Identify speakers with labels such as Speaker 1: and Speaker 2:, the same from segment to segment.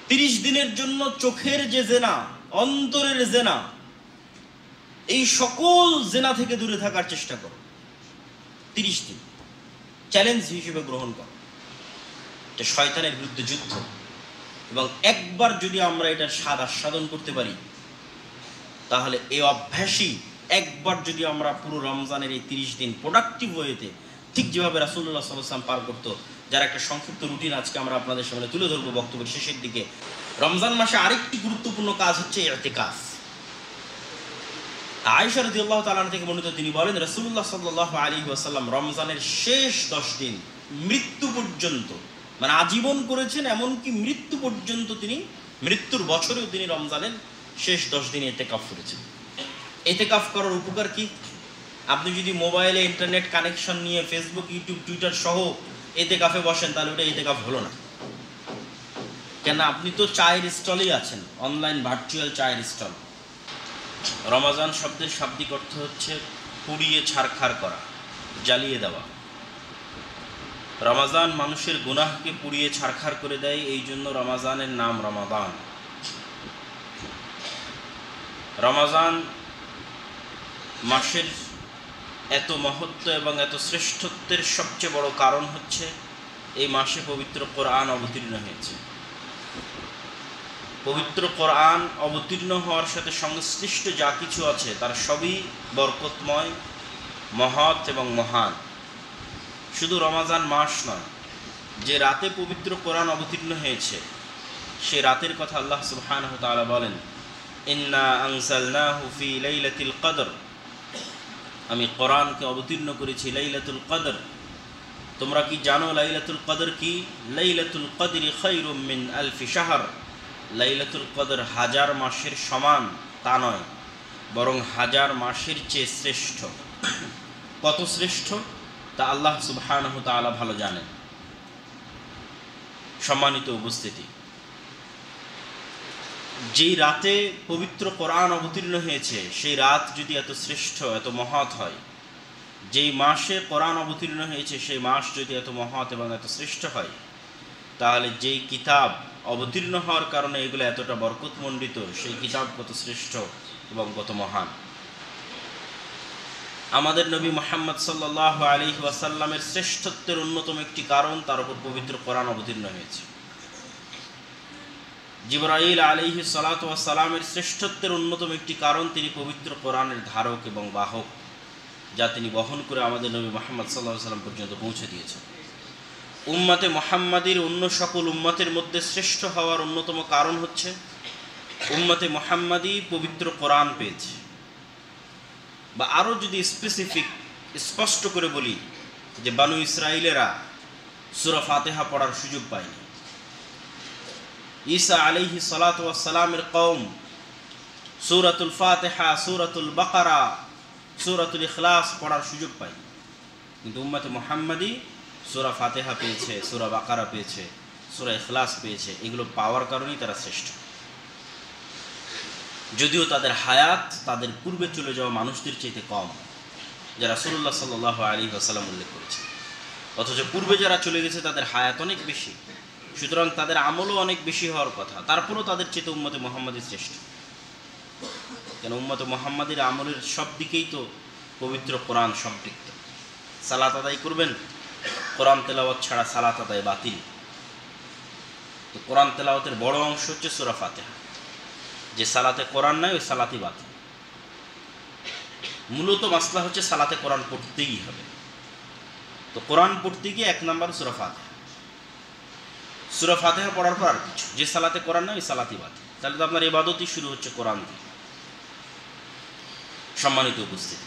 Speaker 1: 30 দিনের জন্য চোখের যে জেনা, অন্তরের জেনা, এই সকল জেনা থেকে দূরে থাকার চেষ্টা করো। 30 দিন চ্যালেঞ্জ হিসেবে গ্রহণ করো, এটা শয়তানের বিরুদ্ধে যুদ্ধ। এবং একবার যদি আমরা এটার স্বাদ আস্বাদন করতে পারি, তাহলে এই অভ্যাসই একবার যদি আমরা পুরো রমজানের এই 30 দিন প্রোডাক্টিভ ওয়েতে, ঠিক যেভাবে রাসূলুল্লাহ সাল্লাল্লাহু আলাইহি ওয়াসাল্লাম পার করতো, যার একটা সংক্ষিপ্ত রুটিন আজকে আমরা আপনাদের সামনে তুলে ধরবো বক্তব্যের শেষের দিকে। রমজান মাসে আরেকটি গুরুত্বপূর্ণ কাজ হচ্ছে ইতিকাফ। আয়েশা রাদিয়াল্লাহু তাআলা থেকে বর্ণিত, তিনি বলেন রাসূলুল্লাহ সাল্লাল্লাহু আলাইহি ওয়াসাল্লাম রমজানের শেষ 10 দিন মৃত্যু পর্যন্ত, মানে আজীবন করেছেন, এমনকি মৃত্যু পর্যন্ত, তিনি মৃত্যুর বছরেও তিনি রমজানের শেষ 10 দিন ইতিকাফ করেছেন। ইতিকাফ করার উপকার কি? আপনি যদি মোবাইলে ইন্টারনেট কানেকশন নিয়ে ফেসবুক, ইউটিউব, টুইটার সহ ইতিকাফে বসেন, তাহলে ওটা ইতিকাফ হলো না। কেন? আপনি তো চায়ের স্টলেই আছেন, অনলাইন ভার্চুয়াল চায়ের স্টল। রমজান শব্দের শাব্দিক অর্থ হচ্ছে পুড়িয়ে ছারখার করা, জ্বালিয়ে দেওয়া। রমজান মানুষের গুনাহকে পুড়িয়ে ছারখার করে দেয়, এই জন্য রমজানের নাম রমাদান। রমজান মাসের এত মহত্ব এবং এত শ্রেষ্ঠত্বের সবচেয়ে বড় কারণ হচ্ছে এই মাসে পবিত্র কোরআন অবতীর্ণ হয়েছে। পবিত্র কোরআন অবতীর্ণ হওয়ার সাথে সংশ্লিষ্ট যা কিছু আছে তার সবই বরকতময়, মহৎ এবং মহান। শুধু রমজান মাস নয়, যে রাতে পবিত্র কোরআন অবতীর্ণ হয়েছে সে রাতের কথা আল্লাহ সুবহানাহু ওয়া তাআলা বলেন, ইন্না আনজালনাহু ফি লাইলাতিল কদর, আমি কোরআনকে অবতীর্ণ করেছি লাইলাতুল কদর। তোমরা কি জানো লাইলাতুল কদর কি? লাইলাতুল কদরি খায়রুম মিন আলফি শাহর, লাইলাতুল কদর 1000 মাসের সমান তা নয়, বরং 1000 মাসের চেয়ে শ্রেষ্ঠ। কত শ্রেষ্ঠ তা আল্লাহ সুবহানাহু ওয়া তাআলা ভালো জানেন। সম্মানিত উপস্থিতি, যেই রাতে পবিত্র কোরআন অবতীর্ণ হয়েছে সেই রাত যদি এত শ্রেষ্ঠ, এত মহৎ হয়, যেই মাসে কোরআন অবতীর্ণ হয়েছে সেই মাস যদি এত মহৎ এবং এত শ্রেষ্ঠ হয়, তাহলে যেই কিতাব অবতীর্ণ হওয়ার কারণে এগুলো এতটা বরকতমণ্ডিত, সেই কিতাব কত শ্রেষ্ঠ এবং কত মহান। আমাদের নবী মুহাম্মদ সাল্লাল্লাহু আলাইহি ওয়াসাল্লামের শ্রেষ্ঠত্বের অন্যতম একটি কারণ তার উপর পবিত্র কোরআন অবতীর্ণ হয়েছে। জিবরাইল আলাইহিস সালাতু ওয়াস সালামের শ্রেষ্ঠত্বের অন্যতম একটি কারণ তিনি পবিত্র কোরআনের ধারক এবং বাহক, যা তিনি বহন করে আমাদের নবী মুহাম্মদ সাল্লাল্লাহু আলাইহি ওয়াসাল্লাম পর্যন্ত পৌঁছে দিয়েছেন। উম্মতে মুহাম্মাদির অন্য সকল উম্মতের মধ্যে শ্রেষ্ঠ হওয়ার অন্যতম কারণ হচ্ছে উম্মতে মুহাম্মাদি পবিত্র কোরআন পেয়েছে। বা আরও যদি স্পষ্ট করে বলি, যে বানু ইসরাইলেরা সূরা ফাতিহা পড়ার সুযোগ পায়নি। ঈসা আলাইহিস সালাতু ওয়াস সালামের কওম সূরাতুল ফাতিহা, সূরাতুল বাকারা, সূরাতুল ইখলাস পড়ার সুযোগ পায়নি, কিন্তু উম্মতে মুহাম্মাদি সূরা ফাতিহা পেয়েছে, সূরা বাকারা পেয়েছে, সূরা ইখলাস পেয়েছে। এগুলো পাওয়ার কারণেই তারা শ্রেষ্ঠ, যদিও তাদের হায়াত তাদের পূর্বে চলে যাওয়া মানুষদের চাইতে কম, যা রাসূলুল্লাহ সাল্লাল্লাহু আলাইহি ওয়াসাল্লাম উল্লেখ করেছেন। অথচ পূর্বে যারা চলে গেছে তাদের হায়াত অনেক বেশি, সুতরাং তাদের আমলও অনেক বেশি হওয়ার কথা, তারপরও তাদের চাইতে উম্মতে মুহাম্মাদি শ্রেষ্ঠ। কেন? উম্মতে মুহাম্মাদির আমলের সব দিকেই তো পবিত্র কোরআন সম্পৃক্ত। সালাত আদায় করবেন, কোরআন তেলাওয়াত ছাড়া সালাত আদায় বাতিল। তো কোরআন তেলাওয়াতের বড় অংশ হচ্ছে সূরা ফাতিহা। যে সালাতে কোরআন নাই ওই সালাতই বাতিল। মূলত মাসলা হচ্ছে সালাতে কোরআন পড়তেই হবে। তো কোরআন পড়তে গিয়ে 1 নম্বর সূরা ফাতিহা। সূরা ফাতিহা পড়ার পর আর কিছু, যে সালাতে কোরআন নাই ওই সালাতই বাতিল। তাহলে তো আপনার ইবাদতই শুরু হচ্ছে কোরআন দিয়ে। সম্মানিত উপস্থিতি,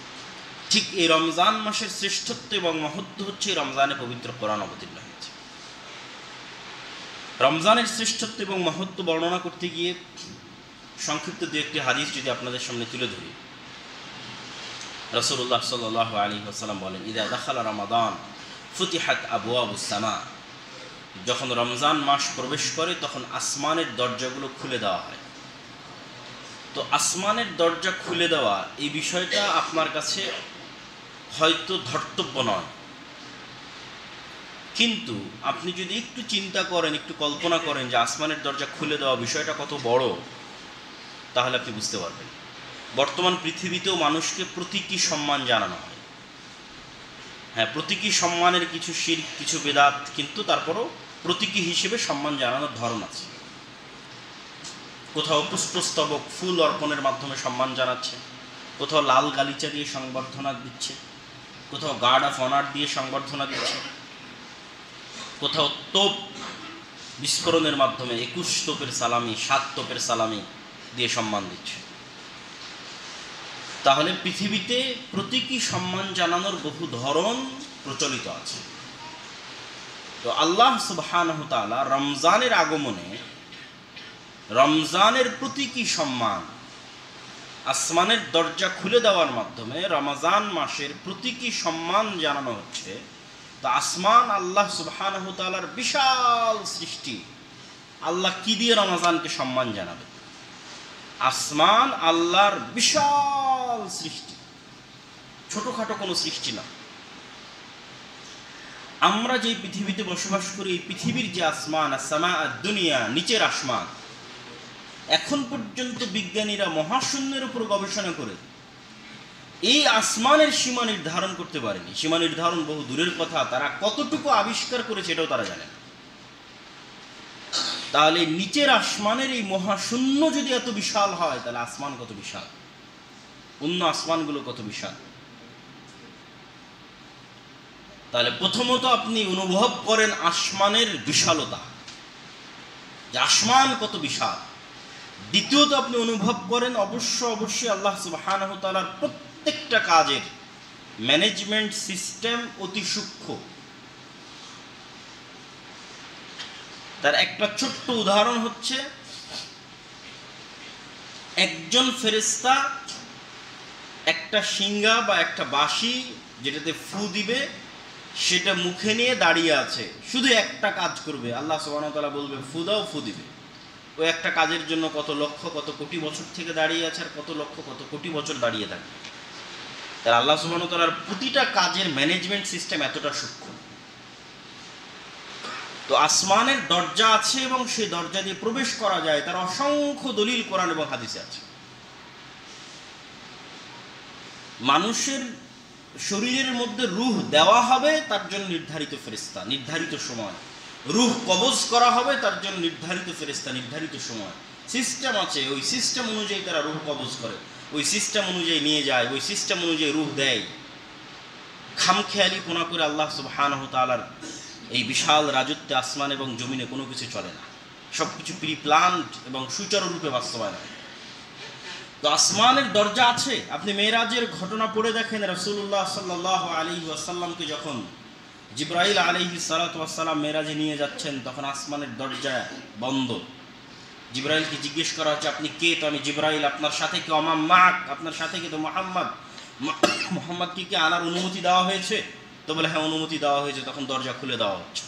Speaker 1: ঠিক এই রমজান মাসের শ্রেষ্ঠত্ব এবং মহত্ব হচ্ছে রমজানে পবিত্র কোরআন অবতীর্ণ হয়েছে। রমজানের শ্রেষ্ঠত্ব এবং মহত্ব বর্ণনা করতে গিয়ে সংক্ষিপ্ত দু একটি হাদিস যদি আপনাদের সামনে তুলে ধরি। রাসূলুল্লাহ সাল্লাল্লাহু আলাইহি ওয়াসাল্লাম বলেন, ইযা দাখালা রমাদান ফুতিহাত আবওয়াবুস সামা, যখন রমজান মাস প্রবেশ করে তখন আসমানের দরজাগুলো খুলে দেওয়া হয়। তো আসমানের দরজা খুলে দেওয়া এই বিষয়টা আপনার কাছে হয়তো ধর্তব্য নয়, কিন্তু আপনি যদি একটু চিন্তা করেন, একটু কল্পনা করেন যে আসমানের দরজা খুলে দেওয়া বিষয়টা কত বড়, তাহলে আপনি বুঝতে পারবেন। বর্তমান পৃথিবীতেও মানুষকে প্রতীকী সম্মান জানানো হয়। হ্যাঁ, প্রতীকী সম্মানের কিছু শিরক, কিছু বেদাত, কিন্তু তারপরও প্রতীকী হিসেবে সম্মান জানানোর ধরন আছে। কোথাও পুষ্পস্তবক ফুল অর্পণের মাধ্যমে সম্মান জানাচ্ছে, কোথাও লাল গালিচা দিয়ে সংবর্ধনা দিচ্ছে, কোথাও গার্ড অফ অনার দিয়ে সংবর্ধনা দিচ্ছে, কোথাও তোপ বিস্ফোরণের মাধ্যমে 21 তোপের সালামি, 7 তোপের সালামি দিয়ে সম্মান দিচ্ছে। তাহলে পৃথিবীতে প্রতীকী সম্মান জানানোর বহু ধরন প্রচলিত আছে। তো আল্লাহ সুবহানাহু ওয়া তাআলা রমজানের আগমনে রমজানের প্রতীকী সম্মান আসমানের দরজা খুলে দেওয়ার মাধ্যমে রমজান মাসের প্রতীকী সম্মান জানানো হচ্ছে। তো আসমান আল্লাহ সুবহানাহু ওয়া তাআলার বিশাল সৃষ্টি, আল্লাহ কি দিয়ে রমজানকে সম্মান জানাবে? আসমান আল্লাহর বিশাল সৃষ্টি, ছোটখাটো কোনো সৃষ্টি না। আমরা যে পৃথিবীতে বসবাস করি, এই পৃথিবীর যে আসমান, আসসামা দুনিয়া, নিচের আসমান, এখন পর্যন্ত বিজ্ঞানীরা মহাশূন্যের উপর গবেষণা করে এই আসমানের সীমা নির্ধারণ করতে পারেনি। সীমা নির্ধারণ বহু দূরের কথা, তারা কতটুকু আবিষ্কার করেছে এটাও তারা জানে না। তাহলে নিচের আসমানের এই মহাশূন্য যদি এত বিশাল হয়, তাহলে আসমান কত বিশাল, অন্য আসমানগুলো কত বিশাল। তাহলে প্রথমত আপনি অনুভব করেন আসমানের বিশালতা, যে আসমান কত বিশাল। দ্বিতীয়ত আপনি অনুভব করেন অবশ্যই আল্লাহ সুবহানাহু ওয়া তাআলার প্রত্যেকটা কাজের ম্যানেজমেন্ট সিস্টেম অতি সূক্ষ্ম। তার একটা ছোট্ট উদাহরণ হচ্ছে, একজন ফেরেশতা একটা শিঙ্গা বা একটা বাঁশি যেটাতে ফু দিবে, সেটা মুখে নিয়ে দাঁড়িয়ে আছে, শুধু একটা কাজ করবে। আল্লাহ সুবহানাহু ওয়া তাআলা বলবে ফু দাও, ফু দিবে। ওই একটা কাজের জন্য কত লক্ষ কত কোটি বছর থেকে দাঁড়িয়ে আছে, আর কত লক্ষ কত কোটি বছর দাঁড়িয়ে থাকে। তার আল্লাহ সুবহানাহু ওয়া তাআলার প্রতিটা কাজের ম্যানেজমেন্ট সিস্টেম এতটা সূক্ষ্ম। তো আসমানের দরজা আছে এবং সেই দরজা দিয়ে প্রবেশ করা যায়, তার অসংখ্য দলিল কোরআন এবং হাদিসে আছে। মানুষের শরীরের মধ্যে রূহ দেওয়া হবে, তার জন্য নির্ধারিত ফেরেশতা, নির্ধারিত সময়। রূহ কবজ করা হবে, তার জন্য নির্ধারিত ফেরেশতা, নির্ধারিত সময়। সিস্টেম আছে, ওই সিস্টেম অনুযায়ী তারা রূহ কবজ করে, ওই সিস্টেম অনুযায়ী নিয়ে যায়, ওই সিস্টেম অনুযায়ী রূহ দেয়। খামখেয়ালি কোনা করে আল্লাহ সুবহানাহু ওয়া তাআলার এই বিশাল রাজত্বে আসমান এবং জমিনে কোনো কিছু চলে না, সব কিছু প্রি প্ল্যান্ড এবং সুচারুরূপে বাস্তবায়ন। তো আসমানের দরজা আছে। আপনি মেরাজের ঘটনা পড়ে দেখেন, রাসূলুল্লাহ সাল্লাল্লাহু আলাইহি ওয়াসাল্লামকে যখন জিবরাইল আলাইহিস সালাতু ওয়াস সালাম মেরাজে নিয়ে যাচ্ছেন, তখন আসমানের দরজা বন্ধ। জিবরাইলকে জিজ্ঞেস করা হচ্ছে, আপনি কে? তো আমি জিবরাইল, আপনার সাথে কি? অমাম মাক, আপনার সাথে কি? তো মোহাম্মদকে কি আনার অনুমতি দেওয়া হয়েছে? তো বলে হ্যাঁ, অনুমতি দেওয়া হয়েছে। তখন দরজা খুলে দেওয়া হচ্ছে।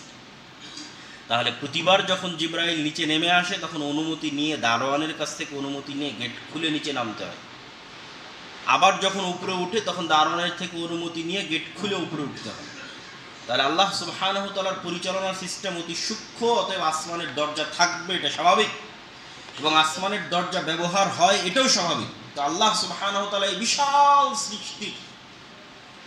Speaker 1: তাহলে প্রতিবার যখন জিবরাইল নিচে নেমে আসে, তখন অনুমতি নিয়ে, দারোয়ানের কাছ থেকে অনুমতি নিয়ে গেট খুলে নিচে নামতে হয়। আবার যখন উপরে উঠে, তখন দারোয়ানের থেকে অনুমতি নিয়ে গেট খুলে উপরে উঠতে হয়। তাহলে আল্লাহ সুবহানাহু ওয়া তাআলার পরিচালনার সিস্টেম অতি সূক্ষ্ম। অতএব আসমানের দরজা থাকবে, এটা স্বাভাবিক, এবং আসমানের দরজা ব্যবহার হয়, এটাও স্বাভাবিক। তো আল্লাহ সুবহানাহু ওয়া তাআলা এই বিশাল সৃষ্টি,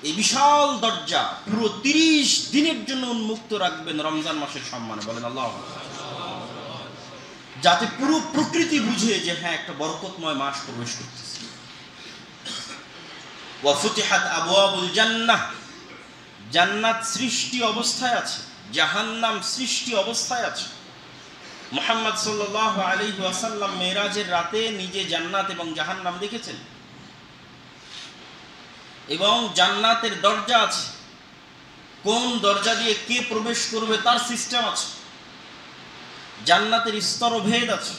Speaker 1: এই বিশাল দরজা পুরো 30 দিনের জন্য উন্মুক্ত রাখবেন রমজান মাসের সম্মানে। বলেন আল্লাহ, যাতে পুরো প্রকৃতি বুঝে যে হ্যাঁ, একটা বরকতময় মাস প্রবেশ করতেছে। ওয়া ফুতিহাত আবওয়াবুল জান্নাহ, জান্নাত সৃষ্টি অবস্থায় আছে, জাহান্নাম সৃষ্টি অবস্থায় আছে। মুহাম্মদ সাল্লাল্লাহু আলাইহি ওয়াসাল্লাম মেরাজের রাতে নিজে জান্নাত এবং জাহান্নাম দেখেছেন, এবং জান্নাতের দরজা আছে, কোন দরজা দিয়ে কে প্রবেশ করবে তার সিস্টেম আছে। জান্নাতের স্তরভেদ আছে,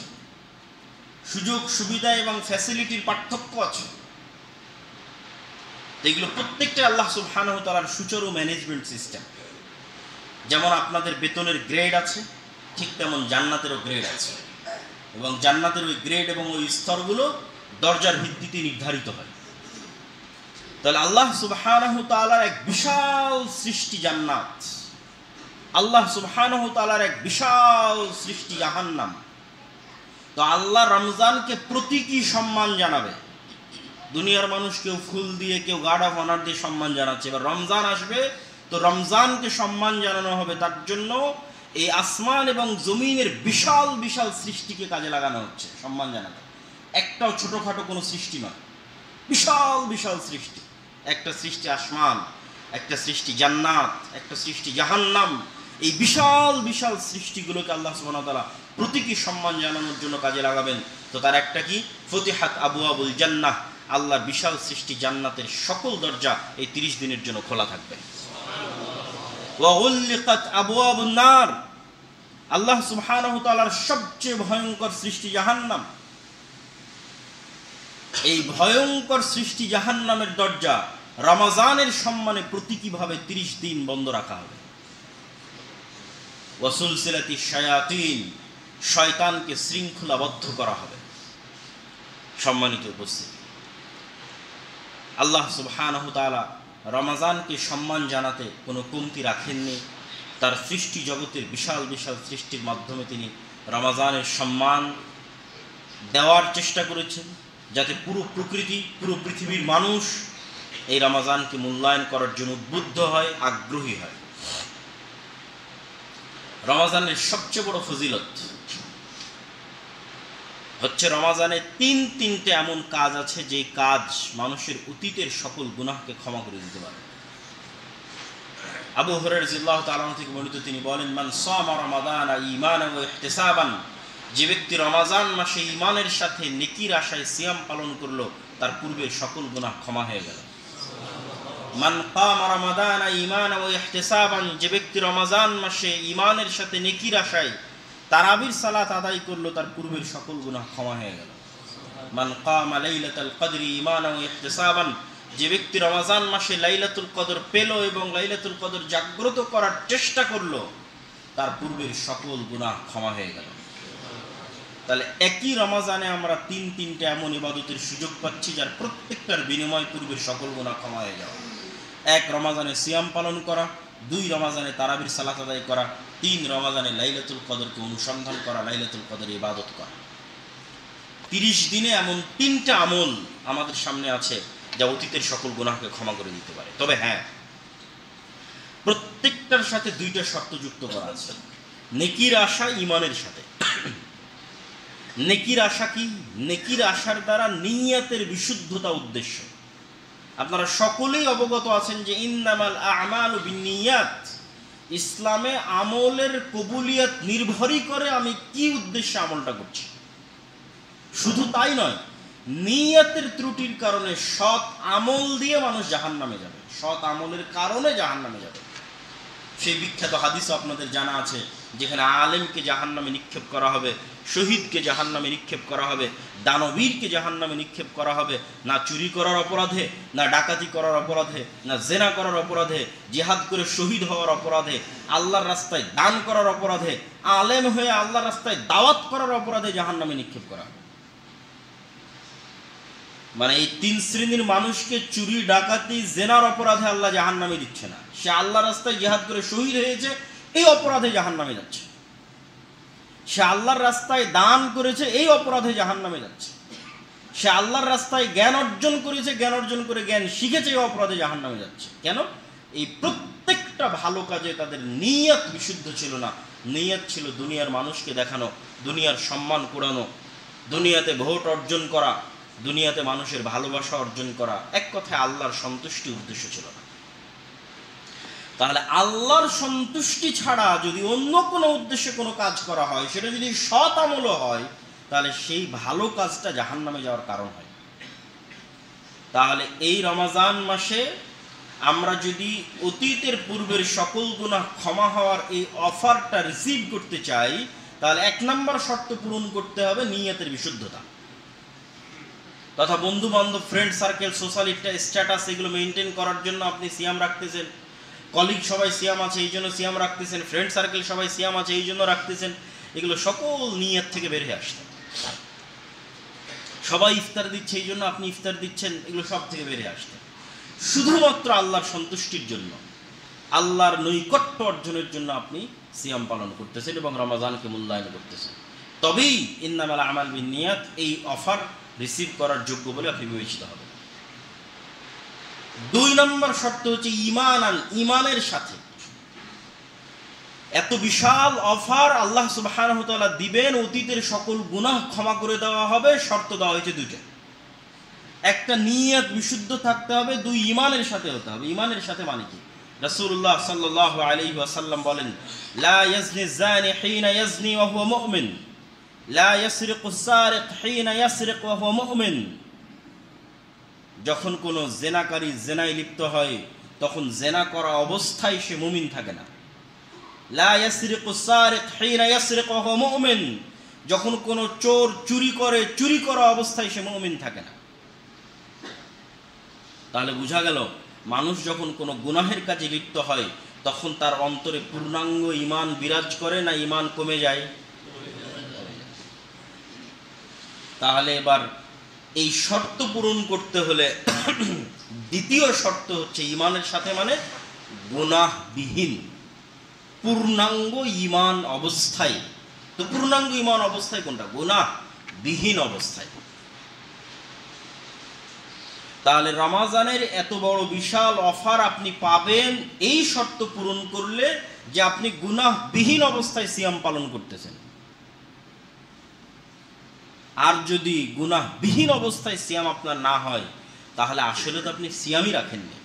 Speaker 1: সুযোগ সুবিধা এবং ফ্যাসিলিটির পার্থক্য আছে। এগুলো প্রত্যেকটা আল্লাহ সুবহানাহু ওয়া তাআলার সুচারু ম্যানেজমেন্ট সিস্টেম। যেমন আপনাদের বেতনের গ্রেড আছে, ঠিক তেমন জান্নাতেরও গ্রেড আছে, এবং জান্নাতের ওই গ্রেড এবং ওই স্তরগুলো দরজার ভিত্তিতে নির্ধারিত হয়। তাহলে আল্লাহ সুবহানাহু ওয়া তাআলার এক বিশাল সৃষ্টি জান্নাত, আল্লাহ সুবহানাহু ওয়া তাআলার এক বিশাল সৃষ্টি জাহান্নাম। তো আল্লাহ রমজানকে প্রতীকী সম্মান জানাবে। দুনিয়ার মানুষ কেউ ফুল দিয়ে, কেউ গার্ড অফ অনার দিয়ে সম্মান জানাচ্ছে। এবার রমজান আসবে, তো রমজানকে সম্মান জানানো হবে। তার জন্য এই আসমান এবং জমিনের বিশাল বিশাল সৃষ্টিকে কাজে লাগানো হচ্ছে সম্মান জানাতে। একটাও ছোটখাটো কোনো সৃষ্টি নয়, বিশাল বিশাল সৃষ্টি। একটা সৃষ্টি আসমান, একটা সৃষ্টি জান্নাত, একটা সৃষ্টি জাহান্নাম। এই বিশাল বিশাল সৃষ্টিগুলোকে আল্লাহ সুবহানাহু ওয়া তাআলা প্রতীকী সম্মান জানানোর জন্য কাজে লাগাবেন। তো তার একটা কি, ফতিহাত আবওয়াবুল জান্নাহ, আল্লাহর বিশাল সৃষ্টি জান্নাতের সকল দরজা এই 30 দিনের জন্য খোলা থাকবে। ওয়া গুল্লিকাত আবওয়াবুন নার, আল্লাহ সুবহানাহু ওয়া তাআলার সবচেয়ে ভয়ঙ্কর সৃষ্টি জাহান্নাম। এই ভয়ঙ্কর সৃষ্টি জাহান্নামের দরজা রমজানের সম্মানে প্রতীকীভাবে 30 দিন বন্ধ রাখা হবে। ওয়া সুলসিলাতিশ শায়াতিন, শয়তানকে শৃঙ্খলাবদ্ধ করা হবে। সম্মানিত উপস্থিতি, আল্লাহ সুবহানাহু ওয়া তাআলা রমজানকে সম্মান জানাতে কোনো কমতি রাখেননি। তার সৃষ্টি জগতের বিশাল বিশাল সৃষ্টির মাধ্যমে তিনি রমজানের সম্মান দেওয়ার চেষ্টা করেছেন, যাতে পুরো প্রকৃতি, পুরো পৃথিবীর মানুষ এই রমজানকে মূল্যায়ন করার জন্য উদ্বুদ্ধ হয়, আগ্রহী হয়। রমজানের সবচেয়ে বড় ফজিলত হচ্ছে রমজানে তিনটে এমন কাজ আছে যে কাজ মানুষের অতীতের সকল গুনাহকে ক্ষমা করে দিতে পারে। আবু হুরায়রা রাদিয়াল্লাহু তাআলা আনহু থেকে বর্ণিত, তিনি বলেন, মান সামা রমাদানা ঈমানান ওয়া ইহতিসাবান, যে ব্যক্তি রমজান মাসে ঈমানের সাথে নেকির আশায় সিয়াম পালন করলো, তার পূর্বের সকল গুনাহ ক্ষমা হয়ে গেল। মান কামা রমাদানা ঈমানান ওয়া ইহতিসাবান, যে ব্যক্তি রমজান মাসে ঈমানের সাথে নেকির আশায় তারাবির সালাত আদায় করলো, তার পূর্বের সকল গুনাহ ক্ষমা হয়ে গেল। মান কামা লাইলাতুল কদরি ঈমানান ওয়া ইহতিসাবান, যে ব্যক্তি রমজান মাসে লাইলাতুল কদর পেল এবং লাইলাতুল কদর জাগ্রত করার চেষ্টা করলো, তার পূর্বের সকল গুনাহ ক্ষমা হয়ে গেল। তাহলে একই রমজানে আমরা তিনটে এমন ইবাদতের সুযোগ পাচ্ছি যার প্রত্যেকটার বিনিময় পূর্বের সকল গুনাহ ক্ষমা হয়ে যাওয়া। 1 রমজানে সিয়াম পালন করা, 2 রমজানে তারাবির সালাত আদায় করা, 3 রমজানে লাইলাতুল কদরকে অনুসন্ধান করা, লাইলাতুল কদর ইবাদত করা। 30 দিনে এমন 3টা আমল আমাদের সামনে আছে যা অতীতের সকল গুনাহকে ক্ষমা করে দিতে পারে। তবে হ্যাঁ, প্রত্যেকটার সাথে 2টা শর্ত যুক্ত করা আছে। নেকির আশা ঈমানের সাথে। নেকির আশা কি? নেকির আশার দ্বারা নিয়তের বিশুদ্ধতা উদ্দেশ্য। আপনারা সকলেই অবগত আছেন যে ইন্নামাল আ'মালু বিন্নিয়াত, ইসলামে আমলের কবুলিয়ত নির্ভরই করে আমি কি উদ্দেশ্যে আমলটা করছি। শুধু তাই নয়, নিয়তের ত্রুটির কারণে সৎ আমল দিয়ে মানুষ জাহান্নামে যাবে, সৎ আমলের কারণে জাহান্নামে যাবে। সেই বিখ্যাত হাদিস আপনাদের জানা আছে, যেখানে আলেমকে জাহান্নামে নিক্ষেপ করা হবে, শহীদকে জাহান্নামে নিক্ষেপ করা হবে, দানবীরকে জাহান্নামে নিক্ষেপ করা হবে, না চুরি করার অপরাধে, না ডাকাতি করার অপরাধে, না জেনা করার অপরাধে, জিহাদ করে শহীদ হওয়ার অপরাধে, আল্লাহর রাস্তায় দান করার অপরাধে, আলেম হয়ে আল্লাহর রাস্তায় দাওয়াত করার অপরাধে জাহান্নামে নিক্ষেপ করা। মানে এই 3 শ্রেণীর মানুষকে চুরি, ডাকাতি, জেনার অপরাধে আল্লাহ জাহান্নামে দিচ্ছে না। সে আল্লাহর রাস্তায় জিহাদ করে শহীদ হয়েছে, এই অপরাধে জাহান্নামে যাচ্ছে। সে আল্লাহর রাস্তায় দান করেছে, এই অপরাধে জাহান্নামে যাচ্ছে। সে আল্লাহর রাস্তায় জ্ঞান অর্জন করেছে, জ্ঞান অর্জন করে জ্ঞান শিখেছে, এই অপরাধে জাহান্নামে যাচ্ছে। কেন? এই প্রত্যেকটা ভালো কাজে তাদের নিয়ত বিশুদ্ধ ছিল না। নিয়ত ছিল দুনিয়ার মানুষকে দেখানো, দুনিয়ার সম্মান কুড়ানো, দুনিয়াতে ভোট অর্জন করা, দুনিয়াতে মানুষের ভালোবাসা অর্জন করা। এক কথায় আল্লাহর সন্তুষ্টি উদ্দেশ্য ছিল না। তাহলে আল্লাহর সন্তুষ্টি ছাড়া যদি অন্য কোনো উদ্দেশ্যে কোনো কাজ করা হয়, সেটা যদি সৎ আমলও হয়, তাহলে সেই ভালো কাজটা জাহান্নামে যাওয়ার কারণ হয়। তাহলে এই রমজান মাসে আমরা যদি অতীতের পূর্বের সকল গুনাহ ক্ষমা হওয়ার এই অফারটা রিসিভ করতে চাই, তাহলে 1 নম্বর শর্ত পূরণ করতে হবে নিয়তের বিশুদ্ধতা। তথা বন্ধু বান্ধব, ফ্রেন্ড সার্কেল, সোশ্যাল স্ট্যাটাস, এগুলো মেনটেন করার জন্য আপনি সিয়াম রাখতেছেন। কলিগ সবাই সিয়াম আছে এই জন্য সিয়াম রাখতেছেন, ফ্রেন্ড সার্কেল সবাই সিয়াম আছে এই জন্য রাখতেছেন। এগুলো সকল নিয়ত থেকে বের হয়ে আসছে। সবাই ইফতার দিচ্ছে এই জন্য আপনি ইফতার দিচ্ছেন, এগুলো সব থেকে বের হয়ে আসছে। শুধুমাত্র আল্লাহর সন্তুষ্টির জন্য, আল্লাহর নৈকট্য অর্জনের জন্য আপনি সিয়াম পালন করতেছেন এবং রমজানকে মূল্যায়ন করতেছেন, তবেই ইন্নামাল আমাল বিন্নিয়াত এই অফার রিসিভ করার যোগ্য বলে আপনি বিবেচিত হবেন। 2 নম্বর শর্ত হচ্ছে ঈমানের সাথে। এত বিশাল অফার আল্লাহ সুবহানাহু ওয়া তাআলা দিবেন, অতীতের সকল গুনাহ ক্ষমা করে দেওয়া হবে, শর্ত দেওয়া হয়েছে 2টা। একটা নিয়ত বিশুদ্ধ থাকতে হবে, 2 ঈমানের সাথে হতে হবে। ঈমানের সাথে মানে কি? রাসূলুল্লাহ সাল্লাল্লাহু আলাইহি ওয়াসাল্লাম বলেন, লা ইয়াজনি যানি হিনা ইয়াজনি ওয়া হুয়া মুমিন, লা ইয়াসরিকু সারিক হিনা ইয়াসরিক ওয়া হুয়া মুমিন। যখন কোনো জেনাকারী জেনায় লিপ্ত হয় তখন জেনা করা অবস্থায় সে মুমিন থাকে না। লা ইয়াসরিকু সারিক হিনা ইয়াসরিক ওয়া হুয়া মুমিন, যখন কোনো চোর চুরি করে চুরি করা অবস্থায় সে মুমিন থাকে না। তাহলে বোঝা গেল মানুষ যখন কোনো গুনাহের কাজে লিপ্ত হয় তখন তার অন্তরে পূর্ণাঙ্গ ঈমান বিরাজ করে না ঈমান কমে যায়? তাহলে এবার এই শর্ত পূরণ করতে হলে দ্বিতীয় শর্ত হচ্ছে ঈমানের সাথে মানে গুনাহবিহীন পূর্ণাঙ্গ ঈমান অবস্থায়। তো পূর্ণাঙ্গ ঈমান অবস্থায় কোনটা? গুনাহবিহীন অবস্থায়। তাহলে রমজানের এত বড় বিশাল অফার আপনি পাবেন এই শর্ত পূরণ করলে যে আপনি গুনাহবিহীন অবস্থায় সিয়াম পালন করতেছেন। আর যদি গুনাহবিহীন অবস্থায় সিয়াম আপনার না হয় তাহলে আসলে তো আপনি সিয়ামই রাখেননি।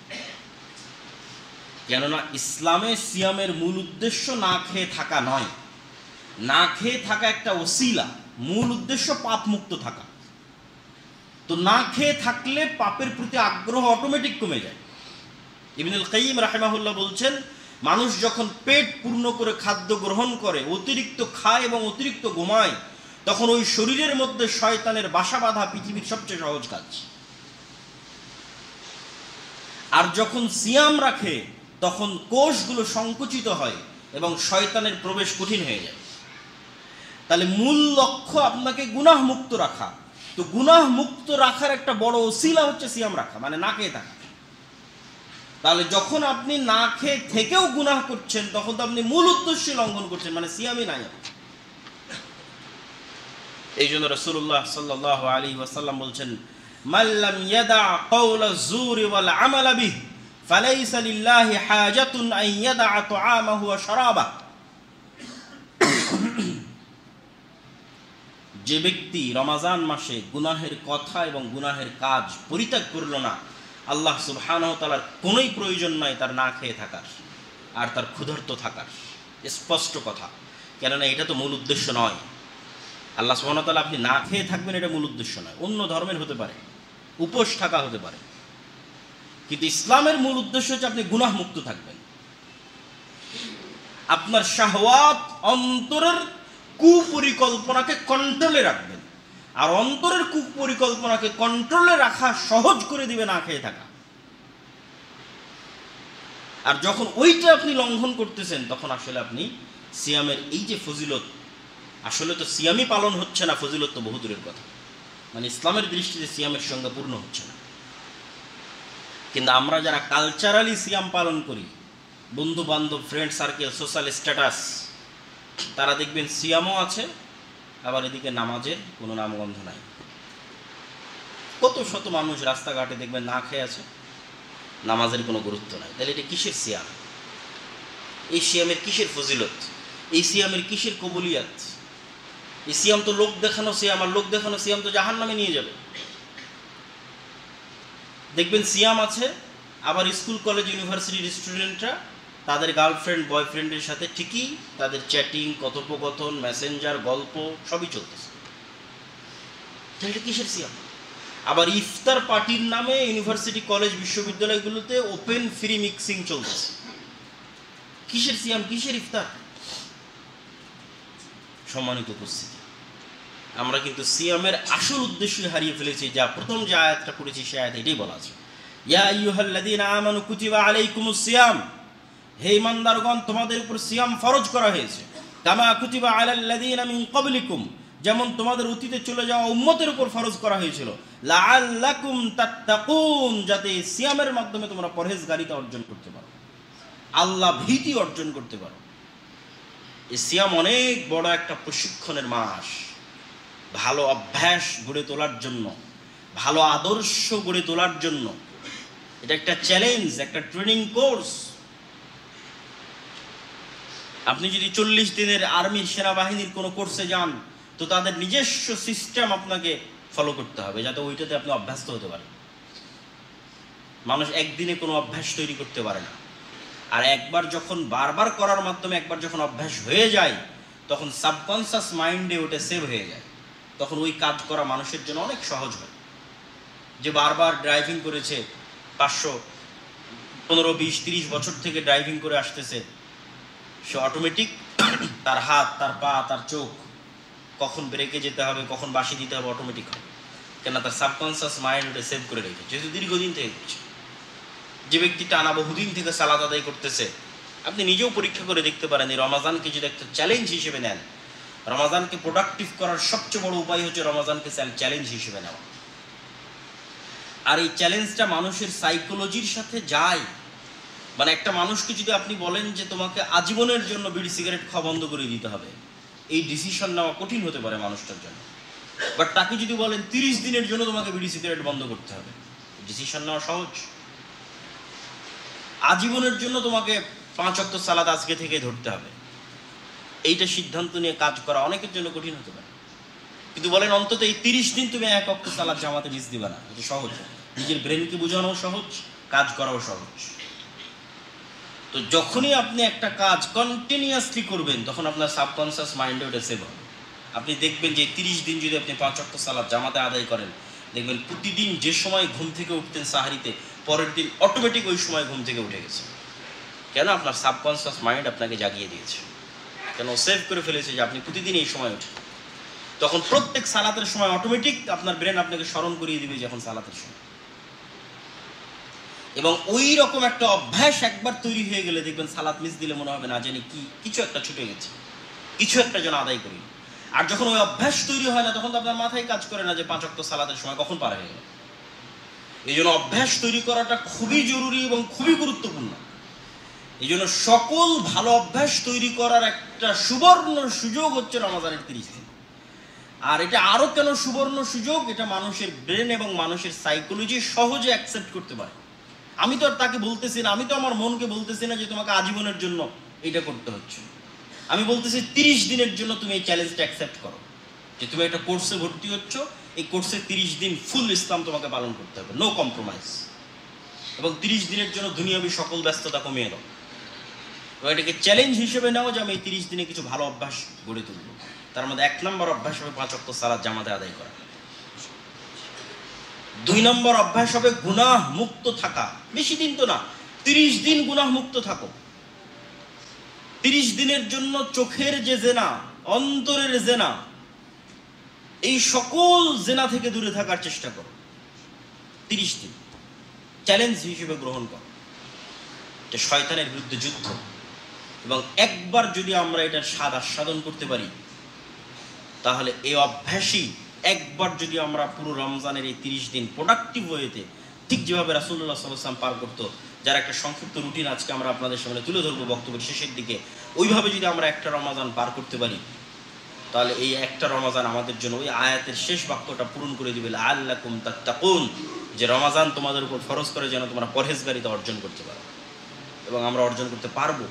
Speaker 1: কেননা ইসলামে সিয়ামের মূল উদ্দেশ্য না খেয়ে থাকা নয়, না খেয়ে থাকা একটা ওসিলা, মূল উদ্দেশ্য পাপ মুক্ত থাকা। তো না খেয়ে থাকলে পাপের প্রতি আগ্রহ অটোমেটিক কমে যায়। ইবনুল কাইয়িম রাহিমাহুল্লাহ বলছেন, মানুষ যখন পেট পূর্ণ করে খাদ্য গ্রহণ করে, অতিরিক্ত খায় এবং অতিরিক্ত ঘুমায়, তখন ওই শরীরের মধ্যে শয়তানের বাসা বাঁধা পৃথিবীর সবচেয়ে সহজ কাজ। আর যখন সিয়াম রাখে তখন কোষগুলো সংকুচিত হয় এবং শয়তানের প্রবেশ কঠিন হয়ে যায়। তাহলে মূল লক্ষ্য আপনাকে গুনাহ মুক্ত রাখা। তো গুনাহ মুক্ত রাখার একটা বড় ওসিলা হচ্ছে সিয়াম রাখা, মানে না খেয়ে থাকা। তাহলে যখন আপনি না খেয়ে থেকেও গুনাহ করছেন তখন তো আপনি মূল উদ্দেশ্য লঙ্ঘন করছেন, মানে সিয়ামই নাই। এই জন্য রাসূলুল্লাহ সাল্লাল্লাহু আলাইহি ওয়াসাল্লাম বলছেন, মাল্লাম ইয়াদা কাওলা যুরি ওয়াল আমালা বিহি ফালাইসা লিল্লাহি হাজাতুন আন ইয়াদা তুআমাহু ওয়া শারাবাহু। যে ব্যক্তি রমজান মাসে গুনাহের কথা এবং গুনাহের কাজ পরিত্যাগ করল না, আল্লাহ সুবহানাহু ওয়া তাআলার কোনোই প্রয়োজন নাই তার না খেয়ে থাকার আর তার ক্ষুধার্ত থাকার। স্পষ্ট কথা, কেননা এটা তো মূল উদ্দেশ্য নয়। আল্লাহ সুবহানাহু ওয়া তাআলা আপনি না খেয়ে থাকবেন এটা মূল উদ্দেশ্য নয়। অন্য ধর্মের হতে পারে, উপোস থাকা হতে পারে, কিন্তু ইসলামের মূল উদ্দেশ্য হচ্ছে আপনি গুনাহ মুক্ত থাকবেন। আপনার শাহওয়াত, অন্তরের কুপরিকল্পনাকে কন্ট্রোলে রাখবেন। আর অন্তরের কুপরিকল্পনাকে কন্ট্রোলে রাখা সহজ করে দিবে না খেয়ে থাকা। আর যখন ওইটা আপনি লঙ্ঘন করতেছেন তখন আসলে আপনি সিয়ামের এই যে ফজিলত, আসলে তো সিয়ামই পালন হচ্ছে না, ফজিলত তো বহু দূরের কথা, মানে ইসলামের দৃষ্টিতে সিয়ামের সঙ্গে পূর্ণ হচ্ছে না। কিন্তু আমরা যারা কালচারালি সিয়াম পালন করি, বন্ধু বান্ধব, ফ্রেন্ড সার্কেল, সোশ্যাল স্ট্যাটাস, তারা দেখবেন সিয়ামও আছে, আবার এদিকে নামাজের কোনো নামগন্ধ নাই। কত শত মানুষ রাস্তাঘাটে দেখবেন না খেয়ে আছে, নামাজের কোনো গুরুত্ব নাই। তাহলে এটা কিসের সিয়াম? এই সিয়ামের কিসের ফজিলত? এই সিয়ামের কিসের কবুলিয়াত? এই সিয়াম তো লোক দেখানো সিয়াম, আর লোক দেখানো সিয়াম তো জাহান্নামে নিয়ে যাবে। দেখবেন সিয়াম আছে, আবার স্কুল কলেজ ইউনিভার্সিটির স্টুডেন্টরা তাদের গার্লফ্রেন্ড বয়ফ্রেন্ডের সাথে ঠিকই তাদের চ্যাটিং, কথোপকথন, মেসেঞ্জার, গল্প সবই চলতেছে। তাহলে কিসের সিয়াম? আবার ইফতার পার্টির নামে ইউনিভার্সিটি, কলেজ, বিশ্ববিদ্যালয়গুলোতে ওপেন ফ্রি মিক্সিং চলতেছে। কিসের সিয়াম, কিসের ইফতার? সম্মানিত উপস্থিতি, আমরা কিন্তু সিয়ামের আসল উদ্দেশ্যই হারিয়ে ফেলেছি। যা প্রথম যে আয়াতটা পড়েছি সে আয়াতে এটাই বলা আছে, ইয়া আইয়ুহাল্লাযীনা আমানু কুতিবা আলাইকুমুস সিয়াম, হে ঈমানদারগণ তোমাদের উপর সিয়াম ফরজ করা হয়েছে, কামা কুতিবা আলাল্লাযীনা মিন ক্বাবলিকুম, যেমন তোমাদের অতীতে চলে যাওয়া উম্মতের উপর ফরজ করা হয়েছিল, লাআল্লাকুম তাত্তাকুন, যাতে সিয়ামের মাধ্যমে তোমরা পরহেজগারিতা অর্জন করতে পারো। আল্লাহ ভীতি অর্জন করতে পারো। এই সিয়াম অনেক বড় একটা প্রশিক্ষণের মাস, ভালো অভ্যাস গড়ে তোলার জন্য, ভালো আদর্শ গড়ে তোলার জন্য। এটা একটা চ্যালেঞ্জ, একটা ট্রেনিং কোর্স। আপনি যদি 40 দিনের আর্মির সেনাবাহিনীর কোনো কোর্সে যান, তো তাদের নিজস্ব সিস্টেম আপনাকে ফলো করতে হবে, যাতে ওইটাতে আপনি অভ্যস্ত হতে পারেন। মানুষ একদিনে কোনো অভ্যাস তৈরি করতে পারে না। আর একবার যখন বারবার করার মাধ্যমে একবার যখন অভ্যাস হয়ে যায়, তখন সাবকনসিয়াস মাইন্ডে ওটা সেভ হয়ে যায়। তখন ওই কাজ করা মানুষের জন্য অনেক সহজ হয়। যে বারবার ড্রাইভিং করেছে, 500, 15, 20, 30 বছর থেকে ড্রাইভিং করে আসতেছে, সে অটোমেটিক তার হাত, তার পা, তার চোখ কখন ব্রেকে যেতে হবে, কখন বাঁশি দিতে হবে অটোমেটিক হবে। কেন? তার সাবকনসিয়াস মাইন্ড ওটা সেভ করে রেখেছে, যেহেতু দীর্ঘদিন থেকে করছে। যে ব্যক্তি টানা বহুদিন থেকে সালাত আদায় করতেছে, আপনি নিজেও পরীক্ষা করে দেখতে পারেন, এই রমাজানকে যদি একটা চ্যালেঞ্জ হিসেবে নেন, রমাজানকে প্রোডাক্টিভ করার সবচেয়ে বড় উপায় হচ্ছে রমাজানকে চ্যালেঞ্জ হিসেবে নেওয়া। আর এই চ্যালেঞ্জটা মানুষের সাইকোলজির সাথে যায়। মানে একটা মানুষকে যদি আপনি বলেন যে তোমাকে আজীবনের জন্য বিড়ি সিগারেট খাওয়া বন্ধ করে দিতে হবে, এই ডিসিশন নেওয়া কঠিন হতে পারে মানুষটার জন্য। বাট তাকে যদি বলেন 30 দিনের জন্য তোমাকে বিড়ি সিগারেট বন্ধ করতে হবে, ডিসিশন নেওয়া সহজ। আজীবনের জন্য তোমাকে 5 ওয়াক্ত সালাত আজকে থেকে ধরতে হবে, এইটা সিদ্ধান্ত নিয়ে কাজ করা অনেকের জন্য কঠিন হতে পারে। কিন্তু বলেন অন্তত এই 30 দিন তুমি 1 ওয়াক্ত সালাত জামাতে মিস দিবা না, এটা সহজ। নিজের ব্রেনকে বোঝানো সহজ, কাজ করাও সহজ। তো যখনই আপনি একটা কাজ কন্টিনিউয়াসলি করবেন, তখন আপনার সাবকনসিয়াস মাইন্ডে ওটা সেভ হবে। আপনি দেখবেন যে 30 দিন যদি আপনি 5 ওয়াক্ত সালাত জামাতে আদায় করেন, দেখবেন প্রতিদিন যে সময় ঘুম থেকে উঠতেন সাহারিতে, পরের দিন অটোমেটিক ওই সময় ঘুম থেকে উঠে গেছে। কেন? আপনার সাবকনসিয়াস মাইন্ড আপনাকে জাগিয়ে দিয়েছে। কেন? সেভ করে ফেলেছে যে আপনি প্রতিদিন এই সময় উঠেন। তখন প্রত্যেক সালাতের সময় অটোমেটিক আপনার ব্রেন আপনাকে স্মরণ করিয়ে দিবে যে এখন সালাতের সময়। এবং ওই রকম একটা অভ্যাস একবার তৈরি হয়ে গেলে দেখবেন সালাত মিস দিলে মনে হবে না জানি কি কিছু একটা ছুটে গেছে, কিছু একটা যেন আদায় করি। আর যখন ওই অভ্যাস তৈরি হয় না, তখন তো আপনার মাথায় কাজ করে না যে 5 ওয়াক্ত সালাতের সময় কখন পার হয়ে গেল। এই জন্য অভ্যাস তৈরি করাটা খুবই জরুরি এবং খুবই গুরুত্বপূর্ণ। এই জন্য সকল ভালো অভ্যাস তৈরি করার একটা সুবর্ণ সুযোগ হচ্ছে রমাজানের 30 দিন। আর এটা আরো কেন সুবর্ণ সুযোগ? এটা মানুষের ব্রেন এবং মানুষের সাইকোলজি সহজে অ্যাকসেপ্ট করতে পারে। আমি তো আর তাকে বলতেছি না, আমি তো আমার মনকে বলতেছি না যে তোমাকে আজীবনের জন্য এটা করতে হচ্ছে। আমি বলতেছি 30 দিনের জন্য তুমি এই চ্যালেঞ্জটা অ্যাকসেপ্ট করো, যে তুমি একটা কোর্সে ভর্তি হচ্ছ, এই কোর্সে 30 দিন ফুল ইসলাম তোমাকে পালন করতে হবে, নো কম্প্রোমাইজ। এবং 30 দিনের জন্য দুনিয়াবী সকল ব্যস্ততা কমিয়ে দাও। এবং এটাকে চ্যালেঞ্জ হিসেবে নাও যে আমি এই 30 দিনে কিছু ভালো অভ্যাস গড়ে তুলব। তার মধ্যে 1 নম্বর অভ্যাস হবে 5 ওয়াক্ত সালাত জামাতে আদায় করা। 2 নম্বর অভ্যাস হবে গুনাহ মুক্ত থাকা। বেশি দিন তো না, 30 দিন গুনাহ মুক্ত থাকো। 30 দিনের জন্য চোখের যে জেনা, অন্তরের জেনা, এই সকল জেনা থেকে দূরে থাকার চেষ্টা করো। 30 দিন চ্যালেঞ্জ হিসেবে গ্রহণ করো। এটা শয়তানের বিরুদ্ধে যুদ্ধ। এবং একবার যদি আমরা এটার স্বাদ আস্বাদন করতে পারি, তাহলে এই অভ্যাসই একবার যদি আমরা পুরো রমজানের এই 30 দিন প্রোডাক্টিভ ওয়েতে, ঠিক যেভাবে রাসূলুল্লাহ সাল্লাল্লাহু আলাইহি ওয়াসাল্লাম পার করতো, যার একটা সংক্ষিপ্ত রুটিন আজকে আমরা আপনাদের সামনে তুলে ধরবো বক্তব্যের শেষের দিকে, ওইভাবে যদি আমরা একটা রমাজান পার করতে পারি, তাহলে এই একটা রমাজান আমাদের জন্য ওই আয়াতের শেষ বাক্যটা পূরণ করে দিবে, লাআল্লাকুম তাত্তাকুন, যে রমাজান তোমাদের উপর ফরজ করে যেন তোমরা পরহেজগারিতা অর্জন করতে পারো। এবং আমরা অর্জন করতে পারবো।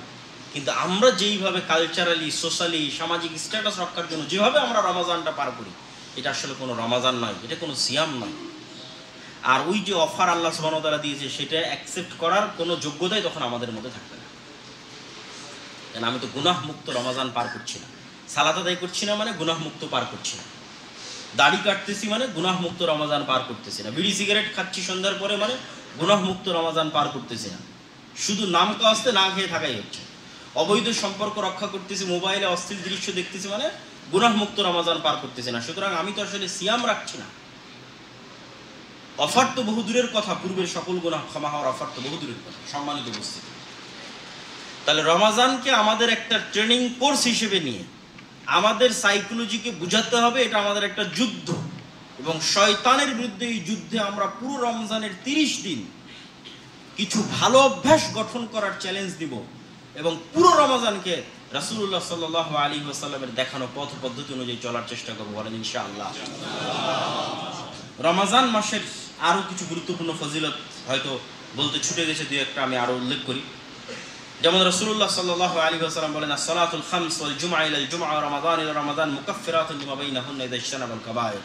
Speaker 1: কিন্তু আমরা যেইভাবে কালচারালি, সোশ্যালি, সামাজিক স্ট্যাটাস রক্ষার জন্য যেভাবে আমরা রমাজানটা পার করি, এটা আসলে কোনো রমাজান নয়, এটা কোনো সিয়াম নয়। আর ওই যে অফার আল্লাহ সুবহানাহু ওয়া তাআলা দিয়েছে, সেটা অ্যাকসেপ্ট করার কোনো যোগ্যতাই তখন আমাদের মধ্যে থাকবে না। কেন? আমি তো গুনাহ মুক্ত রমাজান পার করছি না। সালাত আদায় করছি না মানে গুনাহ মুক্ত পার করছি না। দাড়ি কাটতেছি মানে গুনাহ মুক্ত রমাজান পার করতেছি না। বিড়ি সিগারেট খাচ্ছি সন্ধ্যার পরে মানে গুনাহ মুক্ত রমাজান পার করতেছি না। শুধু নাম কাস্তে না খেয়ে থাকাই হচ্ছে। অবৈধ সম্পর্ক রক্ষা করতেছি, মোবাইলে অশ্লীল দৃশ্য দেখতেছি মানে গুনাহ মুক্ত রমাজান পার করতেছি না। সুতরাং আমি তো আসলে সিয়াম রাখছি না। অফার তো বহু দূরের কথা, পূর্বের সকল গুনাহ ক্ষমা হওয়ার অফার তো বহু দূরের কথা। সম্মানিত উপস্থিতি, তাহলে রমাজানকে আমাদের একটা ট্রেনিং কোর্স হিসেবে নিয়ে আমাদের সাইকোলজিকে বুঝাতে হবে এটা আমাদের একটা যুদ্ধ, এবং শয়তানের বিরুদ্ধে এই যুদ্ধে আমরা পুরো রমজানের 30 দিন কিছু ভালো অভ্যাস গঠন করার চ্যালেঞ্জ দিব এবং পুরো রমজানকে রাসূলুল্লাহ সাল্লাল্লাহু আলাইহি ওয়াসাল্লামের দেখানো পথ পদ্ধতি অনুযায়ী চলার চেষ্টা করব, বলেন ইনশাআল্লাহ। রমজান মাসের আরো কিছু গুরুত্বপূর্ণ ফজিলত হয়তো বলতে ছুটে গেছে, দুই একটা আমি আরো উল্লেখ করি। যেমন রাসূলুল্লাহ সাল্লাল্লাহু আলাইহি ওয়াসাল্লাম বলেন, as-salatul khams wal jum'a ila al-jum'a wa ramadan ila ramadan mukaffiratun lima bainahunna idha ijtanaba al-kaba'ir।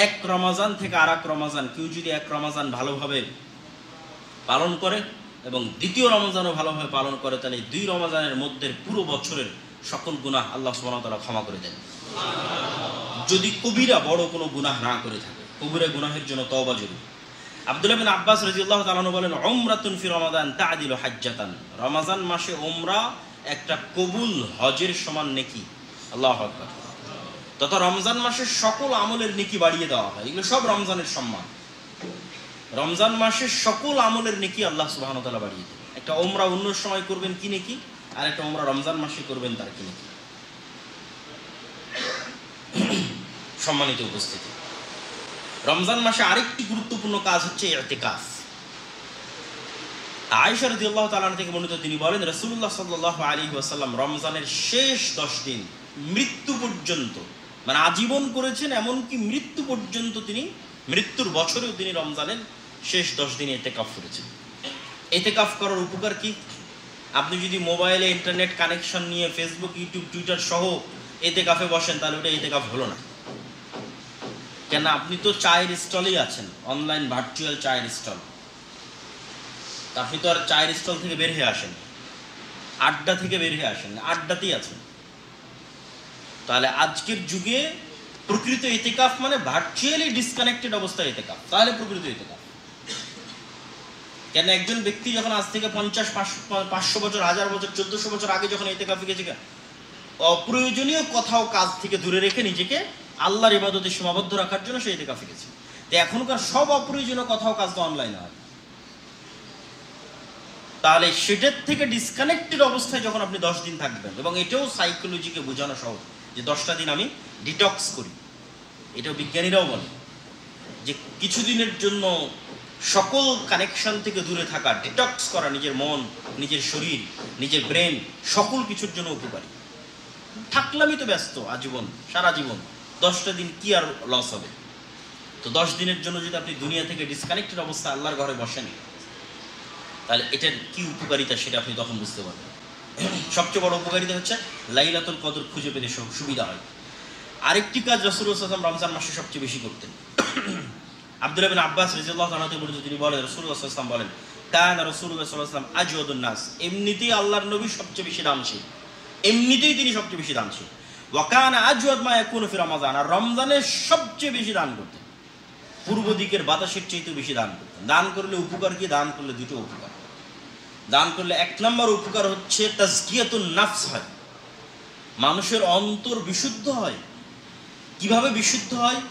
Speaker 1: এক রমজান থেকে আরেক রমজান কেউ যদি এক রমজান ভালোভাবে পালন করে এবং দ্বিতীয় রমজানও ভালোভাবে পালন করে, তাহলে দুই রমজানের মধ্যে পুরো বছরের সকল গুনাহ আল্লাহ সুবহানাহু ওয়া তাআলা ক্ষমা করে দেন, যদি কবিরা বড় কোনো গুনাহ না করে থাকে। কবিরা গুনাহের জন্য তওবা জরুরি। আব্দুল্লাহ বিন আব্বাস রাদিয়াল্লাহু তাআলা আনহু বলেন, উমরাতুন ফি রমাদান তা'দিলু হাজ্জাতান। রমজান মাসে উমরা একটা কবুল হজের সমান নেকি। আল্লাহু আকবার। তথা রমজান মাসের সকল আমলের নেকি বাড়িয়ে দেওয়া হয়, এগুলো সব রমজানের সম্মান। রমজান মাসের সকল আমলের নেকি আল্লাহ সুবহানাহু ওয়া তাআলা বাড়িয়ে দেন। একটা উমরা অন্য সময় করবেন কি নেকি, আর একটা উমরা রমজান মাসে করবেন তার কি নেকি। সম্মানিত উপস্থিতি, রমজান মাসে আরেকটি গুরুত্বপূর্ণ কাজ হচ্ছে ইতিকাফ। আয়েশা রাদিয়াল্লাহু তাআলা থেকে বর্ণিত, তিনি বলেন, রাসূলুল্লাহ সাল্লাল্লাহু আলাইহি ওয়াসাল্লাম রমজানের শেষ 10 দিন মৃত্যু পর্যন্ত, মানে আজীবন করেছেন, এমনকি মৃত্যু পর্যন্ত, তিনি মৃত্যুর বছরেও তিনি রমজানের শেষ 10 দিন ইতিকাফ করেছেন। ইতিকাফ করার উপকার কি? আপনি যদি মোবাইলে ইন্টারনেট কানেকশন নিয়ে ফেসবুক, ইউটিউব, টুইটার সহ ইতিকাফে বসেন, তাহলে ওটা ইতিকাফ হলো না। কেন? আপনি তো চায়ের স্টলেই আছেন, অনলাইন ভার্চুয়াল চায়ের স্টল। আপনি তো আর চায়ের স্টল থেকে বের হয়ে আসেন, আড্ডা থেকে বের হয়ে আসেন, আড্ডাতেই আছেন। তাহলে আজকের যুগে প্রকৃত ইতিকাফ মানে ভার্চুয়ালি ডিসকানেক্টেড অবস্থায় ইতিকাফ, তাহলে প্রকৃত ইতিকাফ। কেন? একজন ব্যক্তি যখন আজ থেকে 50, 500 বছর, 1000 বছর, 1400 বছর আগে যখন ইতিকাফে গেছে, অপ্রয়োজনীয় কোথাও কাজ থেকে দূরে রেখে নিজেকে আল্লাহর ইবাদতে সীমাবদ্ধ রাখার জন্য সে ইতিকাফে গেছে। তো এখনকার সব অপ্রয়োজনীয় কোথাও কাজ তো অনলাইনে হয়। তাহলে সেটার থেকে ডিসকানেক্টেড অবস্থায় যখন আপনি 10 দিন থাকবেন, এবং এটাও সাইকোলজিকে বোঝানো সহজ যে 10টা দিন আমি ডিটক্স করি, এটাও বিজ্ঞানীরাও বলে যে কিছুদিনের জন্য সকল কানেকশন থেকে দূরে থাকা, ডিটক্স করা, নিজের মন, নিজের শরীর, নিজের ব্রেন, সকল কিছুর জন্য উপকারী। থাকলামই তো ব্যস্ত আজীবন, সারা জীবন, 10টা দিন কি আর লস হবে? তো 10 দিনের জন্য যদি আপনি দুনিয়া থেকে ডিসকানেক্টেড অবস্থা আল্লাহর ঘরে বসেন, তাহলে এটার কি উপকারিতা সেটা আপনি তখন বুঝতে পারবেন। সবচেয়ে বড় উপকারিতা হচ্ছে লাইলাতুল কদর খুঁজে পেতে সুবিধা হয়। আরেকটি কাজ রাসূলুল্লাহ সাল্লাল্লাহু আলাইহি ওয়াসাল্লাম রমজান মাসে সবচেয়ে বেশি করতেন। আব্দুল্লাহ বিন আব্বাস রাদিয়াল্লাহু তাআলা থেকে বর্ণিত, তিনি বলেন, রাসূলুল্লাহ সাল্লাল্লাহু আলাইহি ওয়াসাল্লাম বলেন, কানা রাসূলুল্লাহ সাল্লাল্লাহু আলাইহি ওয়াসাল্লাম আজওয়াদুন নাস। এমনিতেই আল্লাহর নবী সবচেয়ে বেশি দানশীল, এমনিতেই তিনি সবচেয়ে বেশি দানশীল। ওয়া কানা আজওয়াদ মা ইয়াকুনু ফি রমাজান। আর রমজানে সবচেয়ে বেশি দান করতেন, পূর্ব দিকের বাতাসের চাইতে বেশি দান করতেন। দান করলে উপকার কি? দান করলে দুটো উপকার। দান করলে 1 নম্বর উপকার হচ্ছে তাজকিয়াতুন নাফস হয়, মানুষের অন্তর বিশুদ্ধ হয়। কিভাবে বিশুদ্ধ হয়?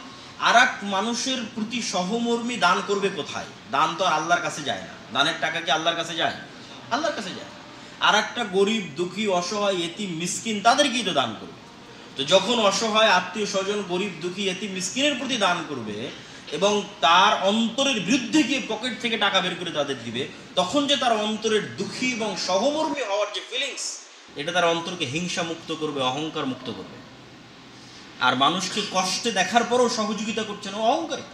Speaker 1: আর এক মানুষের প্রতি সহমর্মী দান করবে কোথায়? দান তো আর আল্লাহর কাছে যায় না। দানের টাকা কি আল্লাহর কাছে যায়? আল্লাহর কাছে যায়। আর একটা গরিব, দুঃখী, অসহায়, এতিম, মিসকিন, তাদেরকেই তো দান করবে। তো যখন অসহায়, আত্মীয় স্বজন, গরিব, দুঃখী, এতিম, মিসকিনের প্রতি দান করবে এবং তার অন্তরের বিরুদ্ধে গিয়ে পকেট থেকে টাকা বের করে তাদের দিবে, তখন যে তার অন্তরের দুঃখী এবং সহমর্মী হওয়ার যে ফিলিংস, এটা তার অন্তরকে হিংসা মুক্ত করবে, অহংকার মুক্ত করবে। আর মানুষকে কষ্টে দেখার পরও সহযোগিতা করছে না, অহংকারী,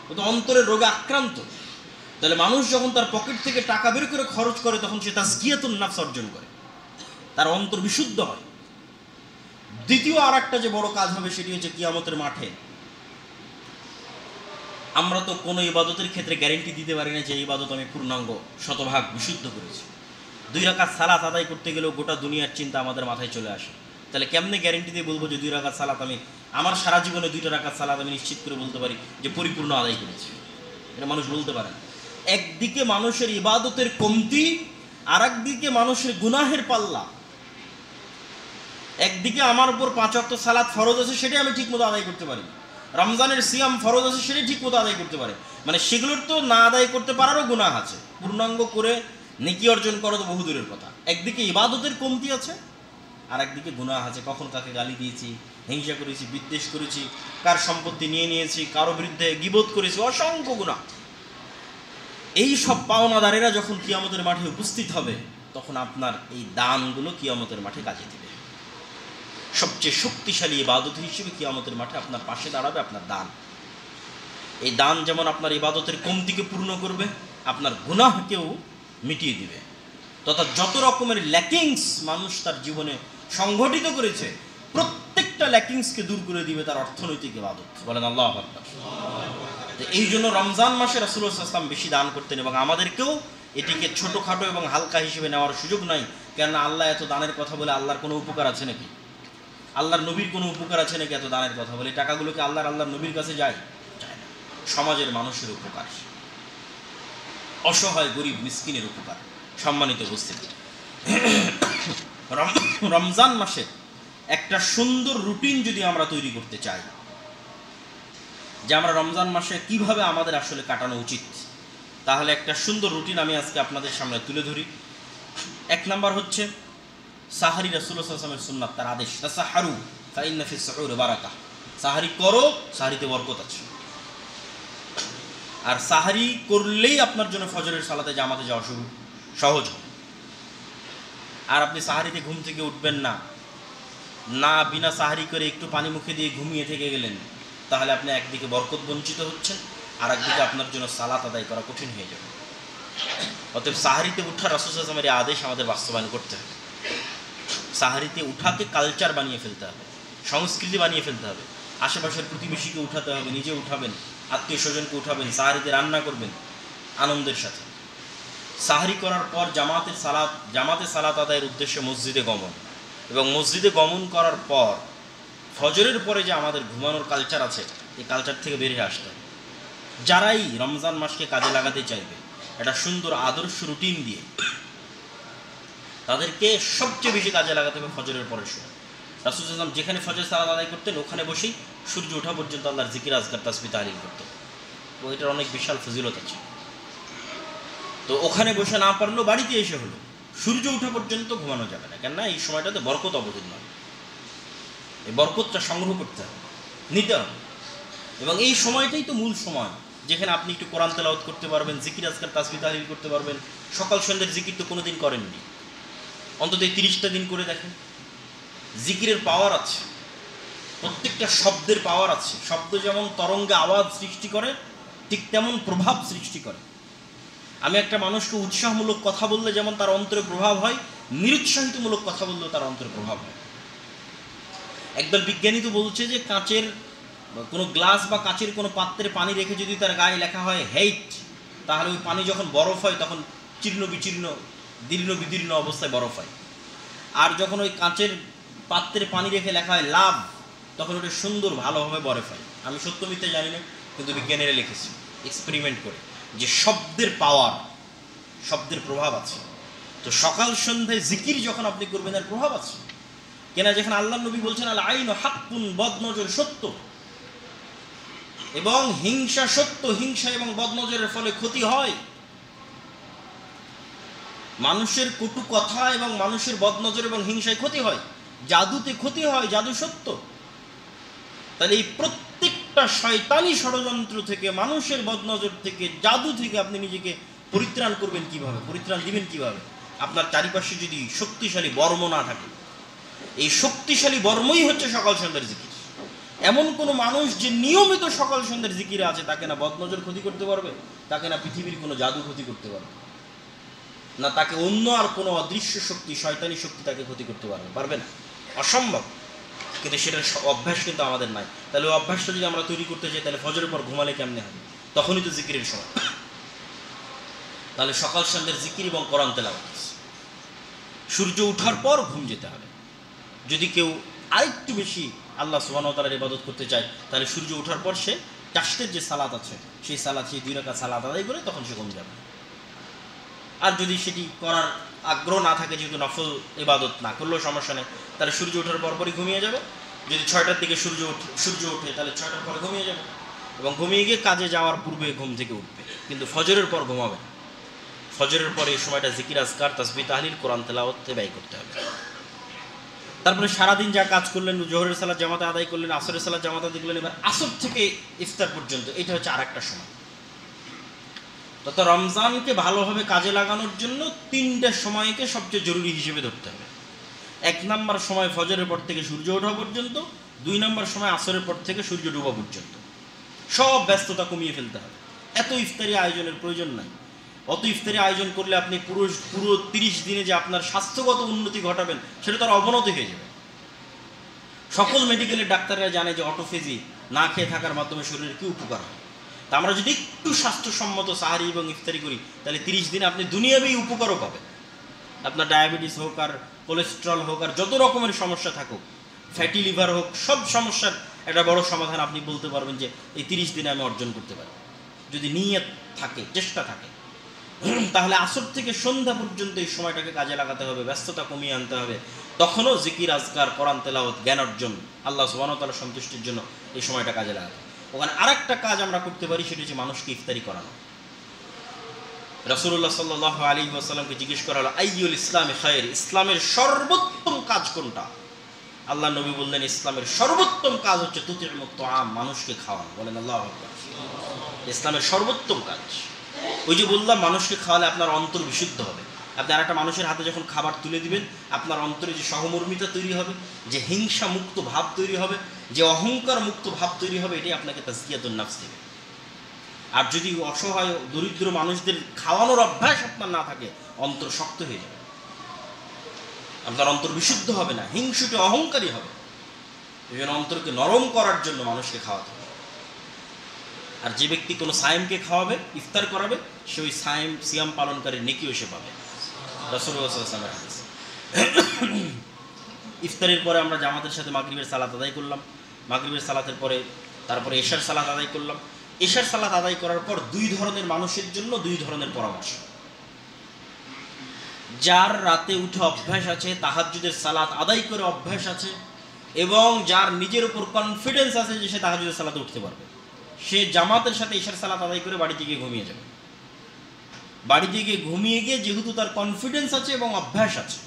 Speaker 1: ও তো অন্তরের রোগে আক্রান্ত। তাহলে মানুষ যখন তার পকেট থেকে টাকা বের করে খরচ করে, তখন সে তাজকিয়াতুন নাফস অর্জন করে, তার অন্তর বিশুদ্ধ হয়। দ্বিতীয় আর একটা যে বড় কাজ হবে, সেটি হচ্ছে কিয়ামতের মাঠে আমরা তো কোনো ইবাদতের ক্ষেত্রে গ্যারেন্টি দিতে পারি না যে এই ইবাদত আমি পূর্ণাঙ্গ শতভাগ বিশুদ্ধ করেছি। 2 রাকাত সালাত আদায় করতে গেলেও গোটা দুনিয়ার চিন্তা আমাদের মাথায় চলে আসে। তাহলে কেমনে গ্যারেন্টি দিয়ে বলবো যে 2 রাকাত সালাত আমি, আমার সারা জীবনে 2টা রাকাত সালাত আমি নিশ্চিত করে বলতে পারি যে পরিপূর্ণ আদায় করেছি? এটা মানুষ বলতে পারে না। একদিকে মানুষের ইবাদতের কমতি, আর একদিকে মানুষের গুনাহের পাল্লা। একদিকে আমার উপর 5 ওয়াক্ত সালাত ফরজ আছে, সেটাই আমি ঠিক মতো আদায় করতে পারি। রমজানের সিয়াম ফরজ আছে, সেটাই ঠিক মতো আদায় করতে পারে, মানে সেগুলোর তো না আদায় করতে পারারও গুনাহ আছে। পূর্ণাঙ্গ করে নেকি অর্জন করা তো বহু দূরের কথা। একদিকে ইবাদতের কমতি আছে, আর একদিকে গুনাহ আছে। কখন কাকে গালি দিয়েছি, হিংসা করেছি, বিদ্বেষ করেছি, কার সম্পত্তি নিয়ে নিয়েছি, কারো বিরুদ্ধে গীবত করেছি, অসংখ্য গুনাহ। এই সব পাওনাদারেরা যখন কিয়ামতের মাঠে উপস্থিত হবে, তখন আপনার এই দানগুলো কিয়ামতের মাঠে কাজে দেবে। সবচেয়ে শক্তিশালী ইবাদত হিসেবে কিয়ামতের মাঠে আপনার পাশে দাঁড়াবে আপনার দান। এই দান যেমন আপনার ইবাদতের কমতিকে পূর্ণ করবে, আপনার গুনাহকেও মিটিয়ে দিবে, তথা যত রকমের ল্যাকিংস মানুষ তার জীবনে সংঘটিত করেছে প্রত্যেকটা ল্যাকিংসকে দূর করে দিবে তার অর্থনৈতিক ইবাদত। বলেন আল্লাহু আকবার। এই জন্য রমজান মাসে রাসূলুল্লাহ সাল্লাল্লাহু আলাইহি ওয়াসাল্লাম বেশি দান করতেন, এবং আমাদেরকেও এটিকে ছোটোখাটো এবং হালকা হিসেবে নেওয়ার সুযোগ নাই। কেননা আল্লাহ এত দানের কথা বলে আল্লাহর কোনো উপকার আছে নাকি? আল্লাহর নবীর কোনো উপকার আছে নাকি? এত দানের কথা বলে টাকাগুলোকে আল্লাহর নবীর কাছে যায় না। সমাজের মানুষের উপকার, অসহায় গরিব মিসকিনের উপকার। সম্মানিত উপস্থিতি, রমজান মাসে একটা সুন্দর রুটিন যদি আমরা তৈরি করতে চাই যে আমরা রমজান মাসে কিভাবে আমাদের আসলে কাটানো উচিত, তাহলে একটা সুন্দর রুটিন আমি আজকে আপনাদের সামনে তুলে ধরি। এক নাম্বার হচ্ছে সাহারি। রাসূলুল্লাহ সাল্লাল্লাহু আলাইহি ওয়াসাল্লামের সুন্নাত, তার আদেশ, তাসাহারু ফাইন্না ফিস সুহুরি বারাকা। সাহারি করো, সাহারিতে বরকত আছে। আর সাহারি করলেই আপনার জন্য ফজরের সালাতে জামাতে যাওয়া সহজ হবে। আর আপনি সাহারিতে ঘুম থেকে উঠবেন না, বিনা সাহারি করে একটু পানি মুখে দিয়ে ঘুমিয়ে থেকে গেলেন, তাহলে আপনি একদিকে বরকত বঞ্চিত হচ্ছেন, আর একদিকে আপনার জন্য সালাত আদায় করা কঠিন হয়ে যাবে। অতএব সাহারিতে উঠা রাসূলুল্লাহ সাল্লাল্লাহু আলাইহি ওয়াসাল্লামের আদেশ আমাদের বাস্তবায়ন করতে হবে। সাহারিতে উঠাকে কালচার বানিয়ে ফেলতে হবে, সংস্কৃতি বানিয়ে ফেলতে হবে। আশেপাশের প্রতিবেশীকে উঠাতে হবে, নিজে উঠাবেন, আত্মীয় স্বজনকে উঠাবেন, সাহারিতে রান্না করবেন আনন্দের সাথে। সাহারি করার পর জামাতে সালাত আদায়ের উদ্দেশ্যে মসজিদে গমন, এবং মসজিদে গমন করার পর ফজরের পরে যে আমাদের ঘুমানোর কালচার আছে, এই কালচার থেকে বেরিয়ে আসতে হবে। যারাই রমজান মাসকে কাজে লাগাতে চাইবে একটা সুন্দর আদর্শ রুটিন দিয়ে, তাদেরকে সবচেয়ে বেশি কাজে লাগাতে হবে ফজরের পরের সময়। রাসূলুল্লাহ সাল্লাল্লাহু আলাইহি ওয়াসাল্লাম যেখানে ফজর সালাত আদায় করতেন, ওখানে বসেই সূর্য ওঠা পর্যন্ত আল্লাহর জিকির, আজকার, তাসবিহ, তাহলিল করতেন। তো এটার অনেক বিশাল ফজিলত আছে। তো ওখানে বসে না পারলেও বাড়িতে এসে হলো, সূর্য ওঠা পর্যন্ত ঘুমানো যাবে না। কেননা এই সময়টাতে বরকত অবতীর্ণ হবে। এই বরকতটা সংগ্রহ করতে হবে, নিতে হবে। এবং এই সময়টাই তো মূল সময়, যেখানে আপনি একটু কোরআন তেলাওয়াত করতে পারবেন, জিকির, আজকার, তাসবিহ, তাহলিল করতে পারবেন। সকাল সন্ধ্যের জিকির তো কোনোদিন করেননি, অন্তত এই 30টা দিন করে দেখেন। জিকিরের পাওয়ার আছে, প্রত্যেকটা শব্দের পাওয়ার আছে। শব্দ যেমন তরঙ্গে আওয়াজ সৃষ্টি করে, ঠিক তেমন প্রভাব সৃষ্টি করে। আমি একটা মানুষকে উৎসাহমূলক কথা বললে যেমন তার অন্তরে প্রভাব হয়, নিরুৎসাহিতমূলক কথা বললেও তার অন্তরে প্রভাব হয়। একদল বিজ্ঞানী তো বলছে যে কাঁচের কোনো গ্লাস বা কাঁচের কোনো পাত্রে পানি রেখে যদি তার গায়ে লেখা হয় হেইট, তাহলে ওই পানি যখন বরফ হয় তখন চীর্ণ বিচীর্ণ, দীর্ণ বিদীর্ণ অবস্থায় বরফ হয়। আর যখন ওই কাঁচের পাত্রে পানি রেখে লেখা হয় লাভ, তখন ওটা সুন্দর ভালোভাবে বরফ হয়। আমি সত্য মিথ্যা জানি না, কিন্তু বিজ্ঞানীরা লিখেছে এক্সপেরিমেন্ট করে যে শব্দের পাওয়ার, শব্দের প্রভাব আছে। তো সকাল সন্ধ্যায় জিকির যখন আপনি করবেন, এর প্রভাব আছে। কেনা যেখানে আল্লাহর নবী বলছেন আল আইনু হাক্কুন, বদনজর সত্য, এবং হিংসা সত্য। হিংসা এবং বদনজরের ফলে ক্ষতি হয়। মানুষের কটু কথা এবং মানুষের বদনজর এবং হিংসায় ক্ষতি হয়, জাদুতে ক্ষতি হয়, জাদু সত্য। তাহলে এই প্রত্যেকটা শয়তানি ষড়যন্ত্র থেকে, মানুষের বদনজর থেকে, জাদু থেকে আপনি নিজেকে পরিত্রাণ করবেন কিভাবে, পরিত্রাণ দিবেন কিভাবে? আপনার চারিপাশে যদি শক্তিশালী বর্ম না থাকে, এই শক্তিশালী বর্মই হচ্ছে সকাল সন্ধ্যার জিকির। এমন কোনো মানুষ যে নিয়মিত সকাল সন্ধ্যার জিকিরে আছে, তাকে না বদনজর ক্ষতি করতে পারবে, তাকে না পৃথিবীর কোনো জাদু ক্ষতি করতে পারবে, না তাকে অন্য আর কোনো অদৃশ্য শক্তি, শয়তানি শক্তি তাকে ক্ষতি করতে পারবে না, অসম্ভব। কিন্তু সেটার অভ্যাস কিন্তু আমাদের নাই। তাহলে ওই অভ্যাসটা যদি আমরা তৈরি করতে চাই, তাহলে ফজরের পর ঘুমালে কেমনে হবে? তখনই তো জিকিরের সময়। তাহলে সকাল সন্ধ্যার জিকির এবং কোরআন তেলাওয়াত। সূর্য ওঠার পর ঘুম যেতে হবে। যদি কেউ আরেকটু বেশি আল্লাহ সুবহানাহু ওয়া তাআলার ইবাদত করতে চায়, তাহলে সূর্য ওঠার পর সে চাষতের যে সালাত আছে, সেই 2 রাকাত সালাত আদায় করে তখন সে ঘুম যাবে। আর যদি সেটি করার আগ্রহ না থাকে, যেহেতু নফল ইবাদত না করলেও সমস্যা নেই, তাহলে সূর্য ওঠার পরপরই ঘুমিয়ে যাবে। যদি 6টার দিকে সূর্য ওঠে, তাহলে 6টার পরে ঘুমিয়ে যাবে, এবং ঘুমিয়ে গিয়ে কাজে যাওয়ার পূর্বে ঘুম থেকে উঠবে। কিন্তু ফজরের পর ঘুমাবে। ফজরের পরে এই সময়টা জিকির, আজকার, তাসবিহ, তাহলিল, কোরআন তেলাওয়াতে ব্যয় করতে হবে। তারপরে সারাদিন যা কাজ করলেন, জোহরের সালাত জামাতে আদায় করলেন, আসরের সালাত জামাতে আদায় করলেন, এবার আসর থেকে ইফতার পর্যন্ত, এটা হচ্ছে আর একটা সময়। তো তো রমজানকে ভালোভাবে কাজে লাগানোর জন্য তিনটা সময়কে সবচেয়ে জরুরি হিসেবে ধরতে হবে। 1 নম্বর সময় ফজরের পর থেকে সূর্য ওঠা পর্যন্ত, 2 নম্বর সময় আসরের পর থেকে সূর্য ডোবা পর্যন্ত। সব ব্যস্ততা কমিয়ে ফেলতে হবে। এত ইফতারি আয়োজনের প্রয়োজন নাই। অত ইফতারি আয়োজন করলে আপনি পুরো 30 দিনে যে আপনার স্বাস্থ্যগত উন্নতি ঘটাবেন সেটা তার অবনতি হয়ে যাবে। সকল মেডিকেলের ডাক্তাররা জানে যে অটোফেজি না খেয়ে থাকার মাধ্যমে শরীরের কি উপকার হয়। তা আমরা যদি একটু স্বাস্থ্যসম্মত সাহারি এবং ইফতারি করি তাহলে 30 দিনে আপনি দুনিয়াবী উপকারও পাবেন। আপনার ডায়াবেটিস হোক আর কোলেস্ট্রল হোক আর যত রকমের সমস্যা থাকুক, ফ্যাটি লিভার হোক, সব সমস্যার একটা বড় সমাধান আপনি বলতে পারবেন যে এই 30 দিনে আমি অর্জন করতে পারি, যদি নিয়ত থাকে, চেষ্টা থাকে। তাহলে আসর থেকে সন্ধ্যা পর্যন্ত এই সময়টাকে কাজে লাগাতে হবে, ব্যস্ততা কমিয়ে আনতে হবে। তখনও জিকির, আজকার, কোরআন তেলাওয়াত, জ্ঞান অর্জন, আল্লাহ সুবহানাহু ওয়া তাআলার সন্তুষ্টির জন্য এই সময়টা কাজে লাগাতে। ওখানে আরেকটা কাজ আমরা করতে পারি, সেটা হচ্ছে মানুষকে ইফতারি করানো। রাসূলুল্লাহ সাল্লাল্লাহু আলাইহি ওয়াসাল্লামকে জিজ্ঞেস করা হলো, আইয়ুল ইসলামি খায়র, ইসলামের সর্বোত্তম কাজ কোনটা? আল্লাহ নবী বললেন, ইসলামের সর্বোত্তম কাজ হচ্ছে তুতিমুত তাআম, মানুষকে খাওয়ানো। বলেন আল্লাহু আকবার। ইসলামের সর্বোত্তম কাজ। ওই যে বললাম, মানুষকে খাওয়ালে আপনার অন্তর বিশুদ্ধ হবে। আপনি আর একটা মানুষের হাতে যখন খাবার তুলে দিবেন, আপনার অন্তরে যে সহমর্মিতা তৈরি হবে, যে হিংসা মুক্ত ভাব তৈরি হবে, যে অহংকার মুক্ত ভাব তৈরি হবে, এটাই আপনাকে তাজকিয়াতুন নাফস দেবে। আর যদি অসহায় দরিদ্র মানুষদের খাওয়ানোর অভ্যাস আপনার না থাকে, অন্তর শক্ত হয়ে যাবে, আপনার অন্তর বিশুদ্ধ হবে না, হিংসুটে অহংকারী হবে। এই জন্য অন্তরকে নরম করার জন্য মানুষকে খাওয়াতে হবে। আর যে ব্যক্তি কোনো সায়েমকে খাওয়াবে, ইফতার করাবে, সে ওই সিয়াম পালনকারীর নেকিও সে পাবে। রাসূলুল্লাহ সাল্লাল্লাহু আলাইহি ওয়াসাল্লামের হাদিস। ইফতারের পরে আমরা জামাতের সাথে মাগরিবের সালাত আদায় করলাম। মাগরিবের সালাতের পরে তারপরে এশার সালাত আদায় করলাম। এশার সালাত আদায় করার পর 2 ধরনের মানুষের জন্য 2 ধরনের পরামর্শ। যার রাতে উঠে অভ্যাস আছে, তাহাজ্জুদের সালাত আদায় করে অভ্যাস আছে, এবং যার নিজের উপর কনফিডেন্স আছে যে সে তাহাজ্জুদের সালাতে উঠতে পারবে, সে জামাতের সাথে এশার সালাত আদায় করে বাড়িতে গিয়ে ঘুমিয়ে যাবে। বাড়িতে গিয়ে ঘুমিয়ে গিয়ে যেহেতু তার কনফিডেন্স আছে এবং অভ্যাস আছে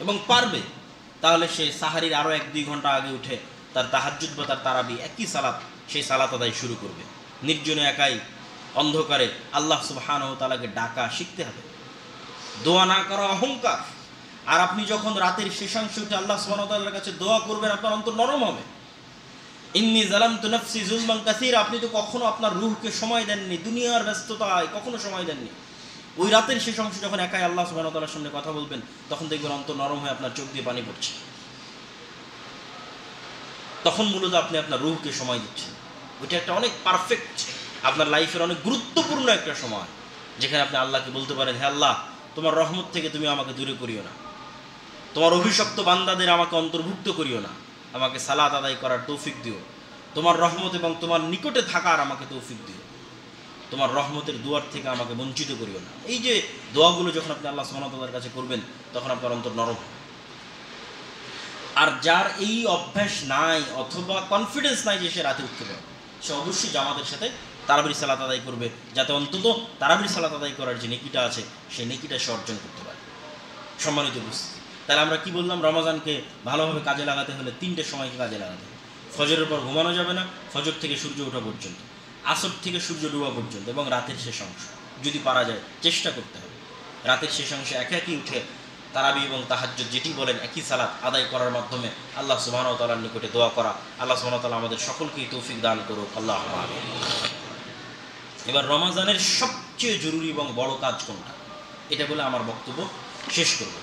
Speaker 1: এবং পারবে, তাহলে সে সাহারির আরও 1-2 ঘন্টা আগে উঠে তার তাহাজ্জুদ বা তার তারাবি একই সালাত, সেই সালাত আদায় শুরু করবে। নির্জনে একাই অন্ধকারে আল্লাহ সুবহানাহু ওয়া তাআলাকে ডাকা শিখতে হবে। দোয়া না করা অহংকার। আর আপনি যখন রাতের শেষাংশে উঠে আল্লাহ সুবহানাহু ওয়া তাআলার কাছে দোয়া করবেন, আপনার অন্তর নরম হবে। ইন্নী যালামতু নাফসি যুলমান কাসীরা, আপনি তো কখনো আপনার রূহকে সময় দেননি, দুনিয়ার ব্যস্ততায় কখনো সময় দেননি। ওই রাতের শেষ অংশে যখন একাই আল্লাহ সুবহানাহু ওয়া তাআলার সামনে কথা বলবেন, তখন দেখবেন অন্তর নরম হয়ে আপনার চোখ দিয়ে পানি পড়ছে। তখন মূলত আপনি আপনার রূহকে সময় দিচ্ছেন। ওইটা একটা অনেক পারফেক্ট, আপনার লাইফের অনেক গুরুত্বপূর্ণ একটা সময়, যেখানে আপনি আল্লাহকে বলতে পারেন, হে আল্লাহ, তোমার রহমত থেকে তুমি আমাকে দূরে করিও না, তোমার অভিশপ্ত বান্দাদের আমাকে অন্তর্ভুক্ত করিও না, আমাকে সালাত আদায় করার তৌফিক দিও, তোমার রহমত এবং তোমার নিকটে থাকার আমাকে তৌফিক দিও, তোমার রহমতের দুয়ার থেকে আমাকে বঞ্চিত করিও না। এই যে দোয়াগুলো যখন আপনি আল্লাহ সুবহানাহু ওয়া তাআলার কাছে করবেন, তখন আপনার অন্তর নরম হবে। আর যার এই অভ্যাস নাই অথবা কনফিডেন্স নাই যে সে রাতে উঠতে পারে, সে অবশ্যই জামাতের সাথে তারাবির সালাত আদায় করবে, যাতে অন্তত তারাবির সালাত আদায় করার যে নেকিটা আছে, সেই নেকিটা সে অর্জন করতে পারে। সম্মানিত উপস্থিতি, তাহলে আমরা কি বললাম? রমজানকে ভালোভাবে কাজে লাগাতে হলে 3টে সময়কে কাজে লাগাতে হবে। ফজরের পর ঘুমানো যাবে না, ফজর থেকে সূর্য ওঠা পর্যন্ত, আসর থেকে সূর্য ডোবা পর্যন্ত, এবং রাতের শেষ অংশ যদি পারা যায় চেষ্টা করতে হবে। রাতের শেষ অংশে একাই উঠে তারাবি এবং তাহাজ্জুদ যেটি বলেন একই সালাত আদায় করার মাধ্যমে আল্লাহ সুবহানাহু ওয়া তাআলার নিকটে দোয়া করা। আল্লাহ সুবহানাহু ওয়া তাআলা আমাদের সকলকেই তৌফিক দান করুক, আল্লাহুম্মা আমিন। এবার রমজানের সবচেয়ে জরুরি এবং বড় কাজ কোনটা, এটা বলে আমার বক্তব্য শেষ করব।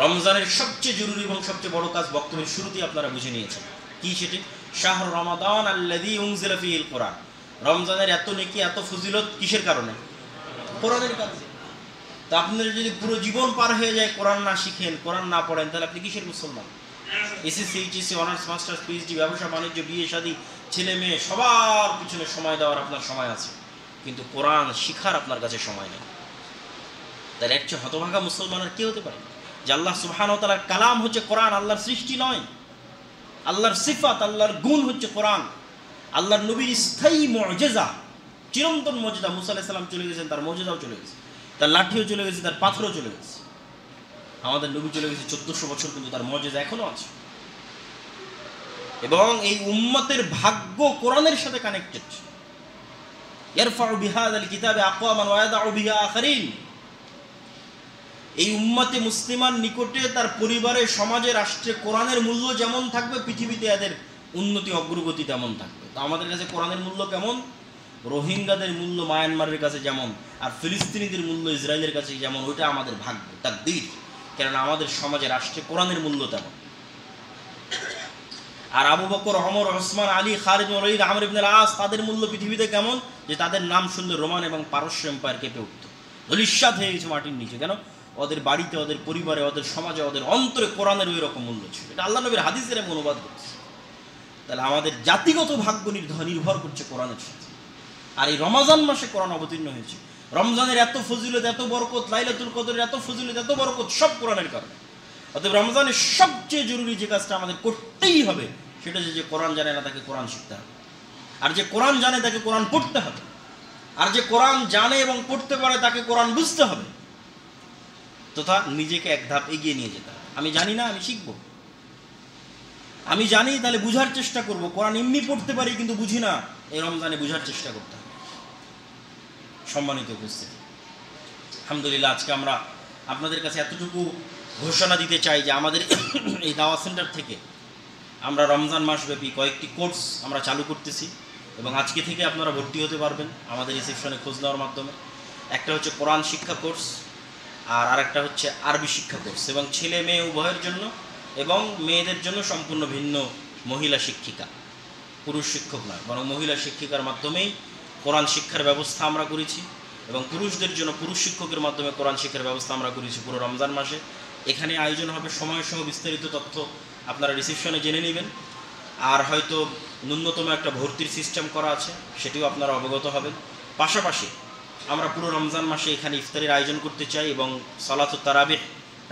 Speaker 1: রমজানের সবচেয়ে জরুরি এবং সবচেয়ে বড় কাজ বক্তব্যের শুরুতেই আপনারা বুঝে নিয়েছেন। কি সেটি? শাহরু রমাদান আল্লাযী উনজিলা ফীহিল কুরআন। রমজানের এত নেকি, এত ফজিলত কিসের কারণে? কোরআনের কারণে। তা আপনার যদি পুরো জীবন পার হয়ে যায় কোরআন না শিখেন, কোরআন না পড়েন, তাহলে আপনি কিসের মুসলমান? SSC, HSC, honours, masters, PhD, ব্যবসা বাণিজ্য, বিয়ে শাদী, ছেলে মেয়ে, সবার পিছনে সময় দেওয়ার আপনার সময় আছে, কিন্তু কোরআন শিখার আপনার কাছে সময় নেই। তাহলে এর চেয়ে হতভাগা মুসলমান আর কে হতে পারে? যে আল্লাহ সুবহানাহু ওয়া তাআলার কালাম হচ্ছে কোরআন, আল্লাহর সৃষ্টি নয়, আল্লাহর সিফাত, আল্লাহর গুণ হচ্ছে কোরআন, আল্লাহর নবীর স্থায়ী মুজিজা, চিরন্তন মুজিজা। মুসা আলাইহিস সালাম চলে গেছেন, তার মুজিজাও চলে গেছে, তার লাঠিও চলে গেছে, তার পাথরও চলে গেছে। আমাদের নবী চলে গেছে 1400 বছর, কিন্তু তার মুজিজা এখনো আছে। এবং এই উম্মতের ভাগ্য কোরআনের সাথে কানেক্টেড। ইয়ারফাউ বিহাযাল কিতাবি আকওয়ামান ওয়া ইয়াদউ বিহি আখারিন। এই উম্মতে মুসলিমান নিকটে তার পরিবারে, সমাজে, রাষ্ট্রে কোরআনের মূল্য যেমন থাকবে, পৃথিবীতে এদের উন্নতি অগ্রগতি তেমন থাকবে। তো আমাদের কাছে কোরআনের মূল্য কেমন? রোহিঙ্গাদের মূল্য মায়ানমারের কাছে যেমন, আর ফিলিস্তিনিদের মূল্য ইসরায়েলের কাছে যেমন, ওইটা আমাদের ভাগ্য, তাকদীর। কেননা আমাদের সমাজে, রাষ্ট্রে কোরআনের মূল্য তেমন। আর আবু বকর, ওমর, ওসমান, আলী, খালিদ, ওয়ালিদ, আমর ইবনে আল-আস, তাদের মূল্য পৃথিবীতে কেমন? যে তাদের নাম শুনলে রোমান এবং পারস্য এম্পায়ার কেঁপে উঠত, ধূলিসাৎ হয়ে গেছে মাটির নিচে। কেন? ওদের বাড়িতে, ওদের পরিবারে, ওদের সমাজে, ওদের অন্তরে কোরআনের ওই রকম মূল্য ছিল। এটা আল্লাহ নবীর হাদিসের আমি অনুবাদ করছি। তাহলে আমাদের জাতিগত ভাগ্য নির্ভর করছে কোরআনের সাথে। আর এই রমজান মাসে কোরআন অবতীর্ণ হয়েছে। রমজানের এত ফজিলত, এত বরকত, লাইলাতুল কদরের এত ফজিলত, এত বরকত, সব কোরআনের কারণে। অতএব রমজানের সবচেয়ে জরুরি যে কাজটা আমাদের করতেই হবে, সেটা যে কোরআন জানে না তাকে কোরআন শিখতে হবে, আর যে কোরআন জানে তাকে কোরআন পড়তে হবে, আর যে কোরআন জানে এবং পড়তে পারে তাকে কোরআন বুঝতে হবে, তথা নিজেকে এক ধাপ এগিয়ে নিয়ে যেতে হবে। আমি জানি না, আমি শিখবো। আমি জানি, তাহলে বুঝার চেষ্টা করব। কোরআন এমনি পড়তে পারি কিন্তু বুঝি না, এই রমজানে বুঝার চেষ্টা করতে হবে। সম্মানিত উপস্থিতি, আলহামদুলিল্লাহ, আজকে আমরা আপনাদের কাছে এতটুকু ঘোষণা দিতে চাই যে আমাদের এই দাওয়া সেন্টার থেকে আমরা রমজান মাসব্যাপী কয়েকটি কোর্স আমরা চালু করতেছি, এবং আজকে থেকে আপনারা ভর্তি হতে পারবেন আমাদের রিসেপশনে খোঁজ নেওয়ার মাধ্যমে। একটা হচ্ছে কোরআন শিক্ষা কোর্স, আর আরেকটা হচ্ছে আরবি শিক্ষা কোর্স, এবং ছেলে মেয়ে উভয়ের জন্য, এবং মেয়েদের জন্য সম্পূর্ণ ভিন্ন মহিলা শিক্ষিকা, পুরুষ শিক্ষক নয়, বরং মহিলা শিক্ষিকার মাধ্যমেই কোরআন শিক্ষার ব্যবস্থা আমরা করেছি, এবং পুরুষদের জন্য পুরুষ শিক্ষকের মাধ্যমে কোরআন শিক্ষার ব্যবস্থা আমরা করেছি পুরো রমজান মাসে। এখানে আয়োজন হবে, সময়সহ বিস্তারিত তথ্য আপনারা রিসেপশনে জেনে নেবেন। আর হয়তো ন্যূনতম একটা ভর্তির সিস্টেম করা আছে, সেটিও আপনারা অবগত হবেন। পাশাপাশি আমরা পুরো রমজান মাসে এখানে ইফতারির আয়োজন করতে চাই, এবং সালাতুত তারাবিহ,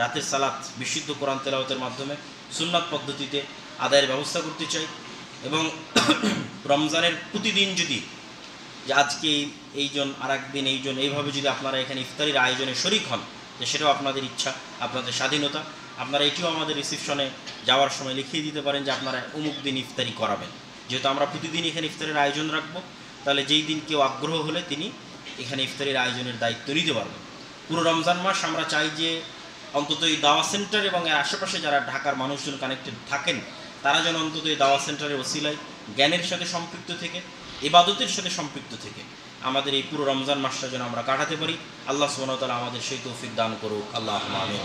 Speaker 1: রাতের সালাত বিশুদ্ধ কোরআন তেলাওয়াতের মাধ্যমে সুন্নাত পদ্ধতিতে আদায়ের ব্যবস্থা করতে চাই। এবং রমজানের প্রতিদিন যদি, যে আজকে এইজন, আর একদিন এইজন, এইভাবে যদি আপনারা এখানে ইফতারির আয়োজনে শরিক হন, যে সেটাও আপনাদের ইচ্ছা, আপনাদের স্বাধীনতা। আপনারা এটিও আমাদের রিসেপশনে যাওয়ার সময় লিখিয়ে দিতে পারেন যে আপনারা অমুক দিন ইফতারি করাবেন। যেহেতু আমরা প্রতিদিন এখানে ইফতারের আয়োজন রাখবো, তাহলে যেই দিন কেউ আগ্রহ হলে তিনি এখানে ইফতারির আয়োজনের দায়িত্ব নিতে পারবেন। পুরো রমজান মাস আমরা চাই যে অন্তত এই দাওয়া সেন্টার এবং এর আশেপাশে যারা ঢাকার মানুষজন কানেক্টেড থাকেন, তারা যেন অন্তত এই দাওয়া সেন্টারের ওসিলায় জ্ঞানের সাথে সম্পৃক্ত থেকে, ইবাদতের সাথে সম্পৃক্ত থেকে আমাদের এই পুরো রমজান মাসটা যেন আমরা কাটাতে পারি। আল্লাহ সুবহানাহু ওয়া তাআলা আমাদের সেই তৌফিক দান করুক। আল্লাহুম্মা আমিন।